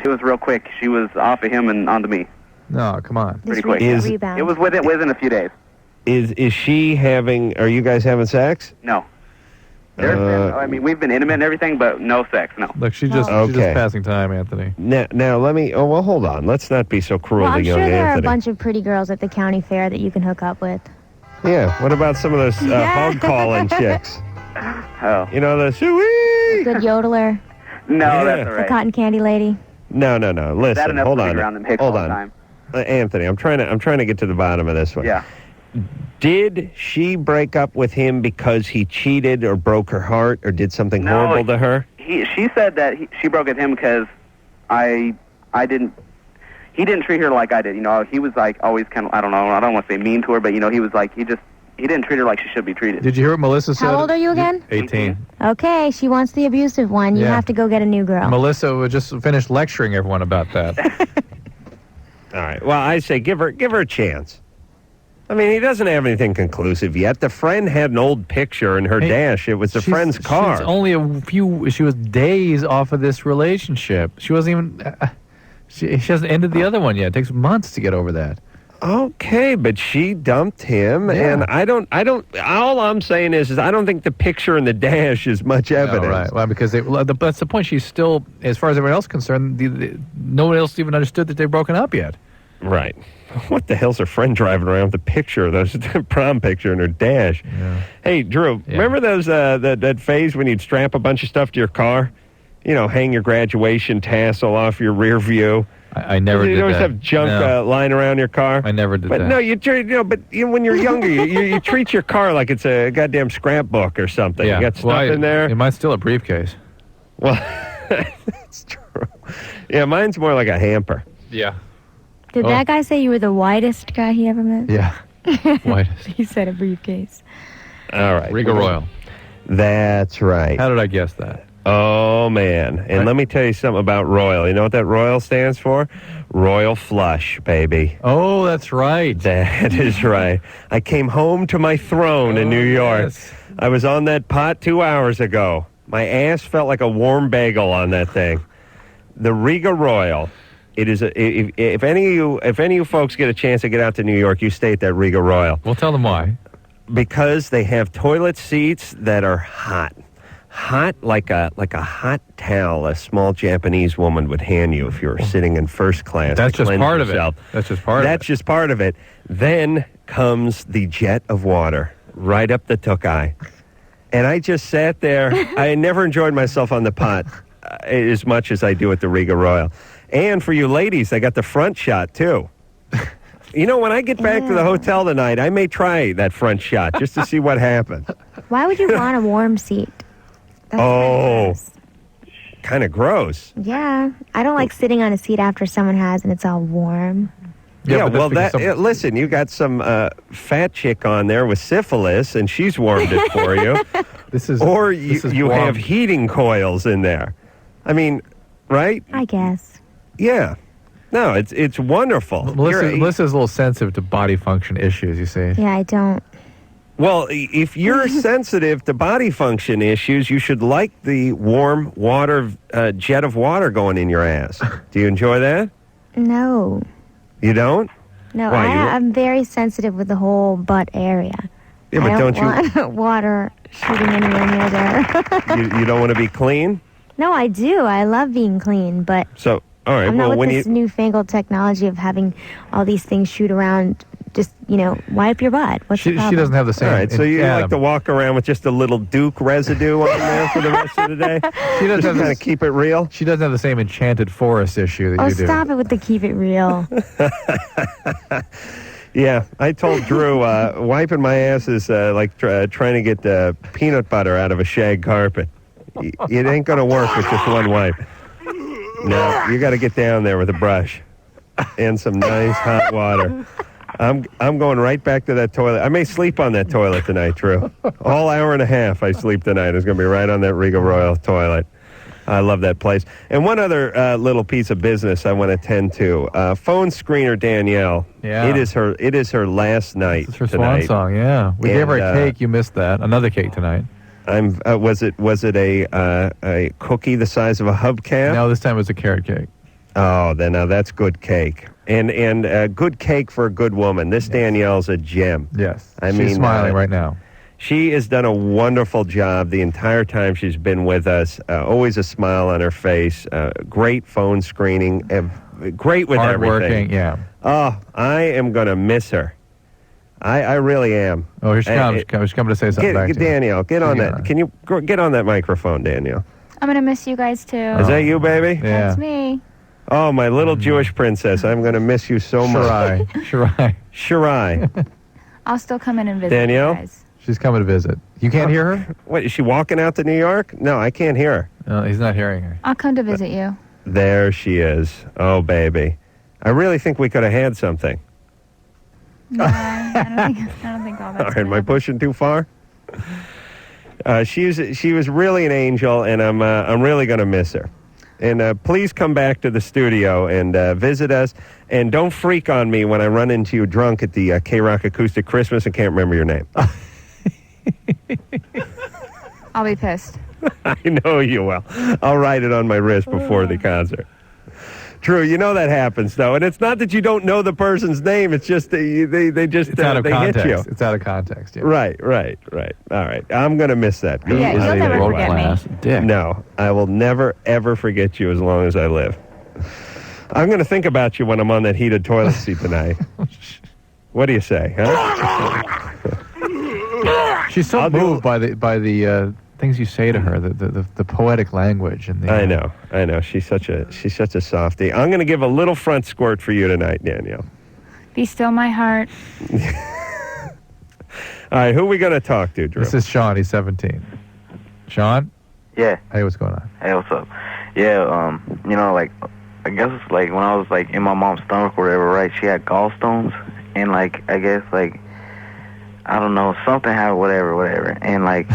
She was real quick. She was off of him and onto me.
No, come on.
Pretty quick. It was within a few days.
Is she having? Are you guys having sex?
No. We've been intimate and everything, but no sex. No.
Look, she's just passing time, Anthony.
Now let me. Oh well, hold on. Let's not be so cruel
Well,
to
I'm
young
sure there are a
Anthony.
bunch of pretty girls at the county fair that you can hook up with.
Yeah. What about some of those hog calling chicks?
Oh.
You know the shoo-wee.
Good yodeler.
No, that's all
The
right.
cotton candy lady.
No. Listen,
enough
hold
to
on.
make around them hicks
Hold
all the
on.
time?
Anthony, I'm trying to get to the bottom of this one.
Yeah.
Did she break up with him because he cheated or broke her heart or did something horrible to her?
She said that she broke with him because he didn't treat her like I did. He was like always kind of, I don't want to say mean to her, but he was like, he didn't treat her like she should be treated.
Did you hear what Melissa said?
How old are you again?
18.
Okay, she wants the abusive one. You
Yeah.
have to go get a new girl.
Melissa just finished lecturing everyone about that.
All right. Well, I say give her a chance. I mean, he doesn't have anything conclusive yet. The friend had an old picture in her dash. It was the friend's car.
She's only she was days off of this relationship. She wasn't even, she hasn't ended the other one yet. It takes months to get over that.
Okay, but she dumped him, and I don't. All I'm saying is I don't think the picture in the dash is much evidence.
Oh, right. Well, because that's the point. She's still, as far as everyone else is concerned, no one else even understood that they've broken up yet.
Right. What the hell's her friend driving around with a picture? That's a prom picture in her dash.
Yeah.
Hey, Drew, remember those that phase when you'd strap a bunch of stuff to your car? Hang your graduation tassel off your rear view.
I never did that.
You always have junk lying around your car.
I never did that.
But no, when you're younger, you treat your car like it's a goddamn scrapbook or something.
Yeah.
You got stuff in there.
Mine's still a briefcase.
Well, that's true. Yeah, mine's more like a hamper.
Yeah.
Did that guy say you were the whitest guy he ever met?
Yeah. Whitest.
He said a briefcase.
All right.
Regal Royal.
That's right.
How did I guess that?
Oh, man. And let me tell you something about Royal. You know what that Royal stands for? Royal Flush, baby.
Oh, that's right.
That is right. I came home to my throne in New York.
Yes.
I was on that pot 2 hours ago. My ass felt like a warm bagel on that thing. The Riga Royal. It is if any of you folks get a chance to get out to New York, you stay at that Riga Royal.
Well, tell them why.
Because they have toilet seats that are hot. Hot like a hot towel a small Japanese woman would hand you if you were sitting in first class.
That's
to
just
cleanse
part of
yourself.
it. That's just part of it.
That's just part of it. Then comes the jet of water right up the Tokai. And I just sat there. I never enjoyed myself on the pot as much as I do at the Riga Royal. And for you ladies, I got the front shot, too. You know, when I get back to the hotel tonight, I may try that front shot just to see what happens.
Why would you want a warm seat? That's
kind of gross.
Yeah, I don't like sitting on a seat after someone has and it's all warm.
Yeah, well, listen, you got some fat chick on there with syphilis, and she's warmed it for you. Or you have heating coils in there. I mean, right?
I guess.
Yeah. No, it's wonderful.
Melissa's a little sensitive to body function issues, you see.
Yeah, I don't.
Well, if you're sensitive to body function issues, you should like the warm water, jet of water going in your ass. Do you enjoy that?
No.
You don't?
No,
Why,
I'm very sensitive with the whole butt area.
Yeah, but
I
don't
want water shooting anywhere near there.
you don't want to be clean?
No, I do. I love being clean, but
So, all right.
I'm not
Well,
with
when
this
you
newfangled technology of having all these things shoot around. Just, wipe your butt. What's the problem?
She doesn't have the same.
All right, so you like to walk around with just a little Duke residue on there for the rest of the day?
She doesn't
just kind of keep it real?
She doesn't have the same enchanted forest issue that
Oh,
you do.
stop it with the keep it real.
Yeah, I told Drew wiping my ass is like trying to get peanut butter out of a shag carpet. It ain't going to work with just one wipe. No, you got to get down there with a brush and some nice hot water. I'm going right back to that toilet. I may sleep on that toilet tonight, Drew. All hour and a half I sleep tonight is going to be right on that Riga Royal toilet. I love that place. And one other little piece of business I want to tend to. Phone screener Danielle.
Yeah.
It is her last night
It's her
tonight.
swan song, yeah. We gave her a cake. You missed that. Another cake tonight.
Was it a cookie the size of a hubcap?
No, this time it was a carrot cake.
Oh, then now that's good cake. And good cake for a good woman. This Danielle's a gem.
Yes.
I
She's
mean,
smiling right now.
She has done a wonderful job the entire time she's been with us. Always a smile on her face. Great phone screening. Great with everything.
Hardworking, yeah.
Oh, I am going to miss her. I really am.
Oh, here she comes. She's coming to say something back to you.
Danielle, get on that. Can you get on that microphone, Danielle?
I'm going to miss you guys, too.
Is that you, baby?
Yeah.
That's me.
Oh, my little Jewish princess. I'm going to miss you so much. Shirai.
I'll still come in and visit
Danielle?
you guys.
She's coming to visit. You can't hear her?
What, is she walking out to New York? No, I can't hear her.
No, he's not hearing her.
I'll come to visit you.
There she is. Oh, baby. I really think we could have had something.
No, I don't think all
All
that's
right, am I pushing too far? She was really an angel, and I'm really going to miss her. And please come back to the studio and visit us. And don't freak on me when I run into you drunk at the K-Rock Acoustic Christmas and can't remember your name.
I'll be pissed.
I know you will. I'll write it on my wrist before the concert. True, you know that happens, though. And it's not that you don't know the person's name. It's just they just
It's out of
they
context.
hit you.
It's out of context. Yeah.
Right. All right. I'm going to miss that.
Yeah, you'll never forget me.
Dick.
No, I will never, ever forget you as long as I live. I'm going to think about you when I'm on that heated toilet seat tonight. What do you say, huh?
She's so moved by the things you say to her, the poetic language and the.
I know. She's such a softie. I'm going to give a little front squirt for you tonight, Danielle.
Be still my heart.
All right, who are we going to talk to, Drew?
This is Sean. He's 17. Sean?
Yeah.
Hey, what's going on?
Hey, what's up? Yeah, like, I guess it's like when I was like in my mom's stomach or whatever, right? She had gallstones, and like I guess like I don't know, something happened, whatever, and like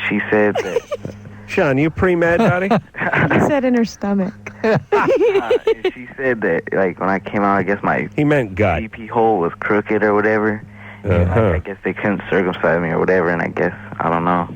she said that
Sean, you pre-med, buddy?
He said in her stomach.
She said that, like, when I came out, I guess my
he meant gut.
GP hole was crooked or whatever. And, like, I guess they couldn't circumcise me or whatever, and I guess, I don't know.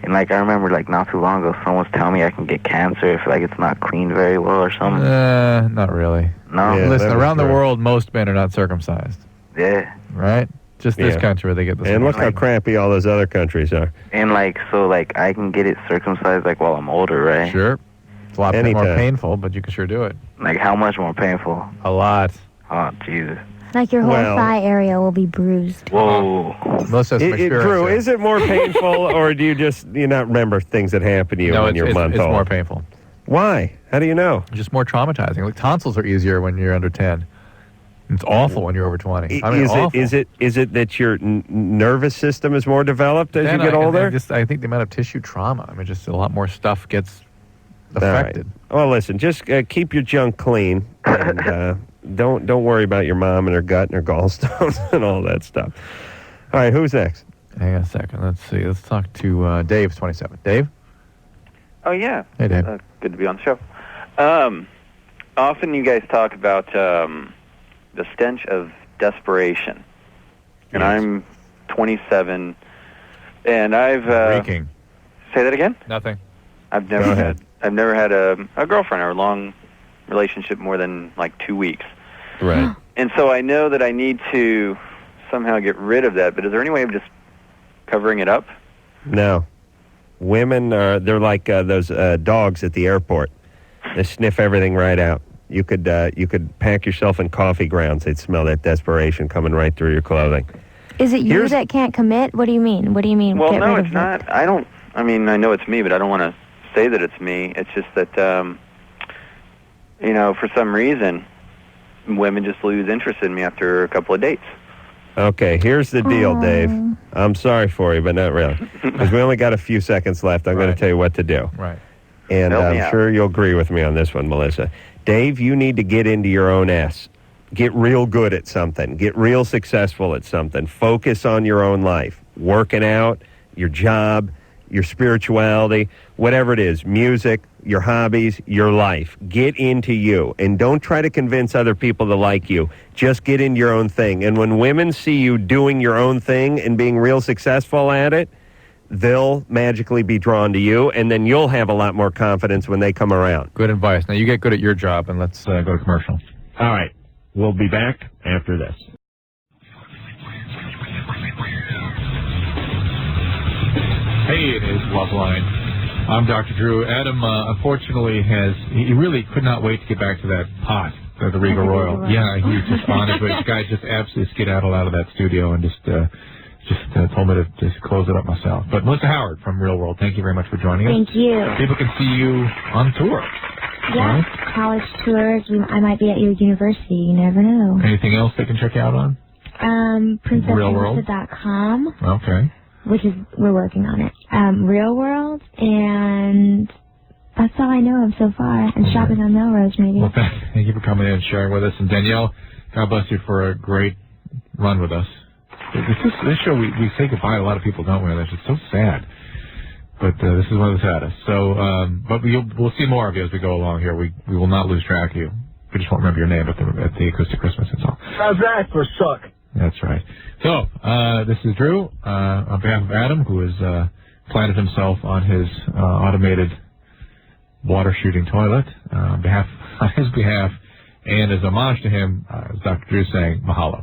And, like, I remember, like, not too long ago, someone was telling me I can get cancer if, like, it's not cleaned very well or something.
Not really.
No?
Yeah,
Listen,
that was
around the
true.
world, most men are not circumcised.
Yeah.
Right? Just this
Yeah.
country where they get this.
And look how crappy all those other countries are.
And, like, so, like, I can get it circumcised, like, while I'm older, right?
Sure. It's a lot more
Anytime.
painful, but you can sure do it.
Like, how much more painful?
A lot.
Oh, Jesus.
Like your whole
Well-
thigh area will be bruised.
Whoa.
Melissa has some experience
Drew,
there.
is it more painful, or do you not remember things that happened to you
No,
when you're a month
it's
old?
more painful.
Why? How do you know?
Just more traumatizing. Like tonsils are easier when you're under 10. It's awful when you're over 20. I mean, awful.
Is it that your nervous system is more developed as you get older?
I think the amount of tissue trauma. I mean, just a lot more stuff gets
All right.
affected.
Well, listen, just keep your junk clean, and don't worry about your mom and her gut and her gallstones and all that stuff. All right, who's next?
Hang on a second. Let's see. Let's talk to Dave, 27. Dave?
Oh, yeah.
Hey, Dave.
Good to be on the show. Often you guys talk about the stench of desperation. And I'm 27, and I've...
Reeking.
Say that again?
Nothing.
I've never had a girlfriend or a long relationship more than, like, 2 weeks.
Right.
And so I know that I need to somehow get rid of that, but is there any way of just covering it up?
No. Women they're like those dogs at the airport. They sniff everything right out. You could pack yourself in coffee grounds. They'd smell that desperation coming right through your clothing.
Is it you that can't commit? What do you mean? What do you mean?
Well,
get
no,
rid
it's
of
not. I mean, I know it's me, but I don't want to say that it's me. It's just that, for some reason, women just lose interest in me after a couple of dates.
Okay, here's the deal, Dave. I'm sorry for you, but not really. Because we only got a few seconds left. I'm going to tell you what to do.
Right.
And
Help me
I'm
out.
sure you'll agree with me on this one, Melissa. Dave, you need to get into your own S. Get real good at something. Get real successful at something. Focus on your own life. Working out, your job, your spirituality, whatever it is, music, your hobbies, your life. Get into you. And don't try to convince other people to like you. Just get into your own thing. And when women see you doing your own thing and being real successful at it, they'll magically be drawn to you, and then you'll have a lot more confidence when they come around.
Good advice. Now, you get good at your job, and let's go to commercial.
All right. We'll be back after this.
Hey, it is Loveline. I'm Dr. Drew. Adam, unfortunately, he really could not wait to get back to that pot, the Regal Royal. Yeah, he responded to it. This guy just absolutely skedaddled out of that studio and just told me to just close it up myself. But Melissa Howard from Real World, thank you very much for joining us.
Thank you.
People can see you on tour.
Yeah, college tours. I might be at your university. You never know.
Anything else they can check you out on?
PrincessMelissa.com.
Okay.
Which is, we're working on it. Real World, and that's all I know of so far. And shopping on Melrose, maybe.
Well, thank you for coming in and sharing with us. And Danielle, God bless you for a great run with us. This show, we say goodbye to a lot of people, don't we? It's just so sad. But this is one of the saddest. So, but we'll see more of you as we go along here. We will not lose track of you. We just won't remember your name at the Acoustic Christmas, that's all.
How's that for suck?
That's right. So, this is Drew, on behalf of Adam, who has planted himself on his automated water shooting toilet. On his behalf, and as homage to him, Dr. Drew saying mahalo.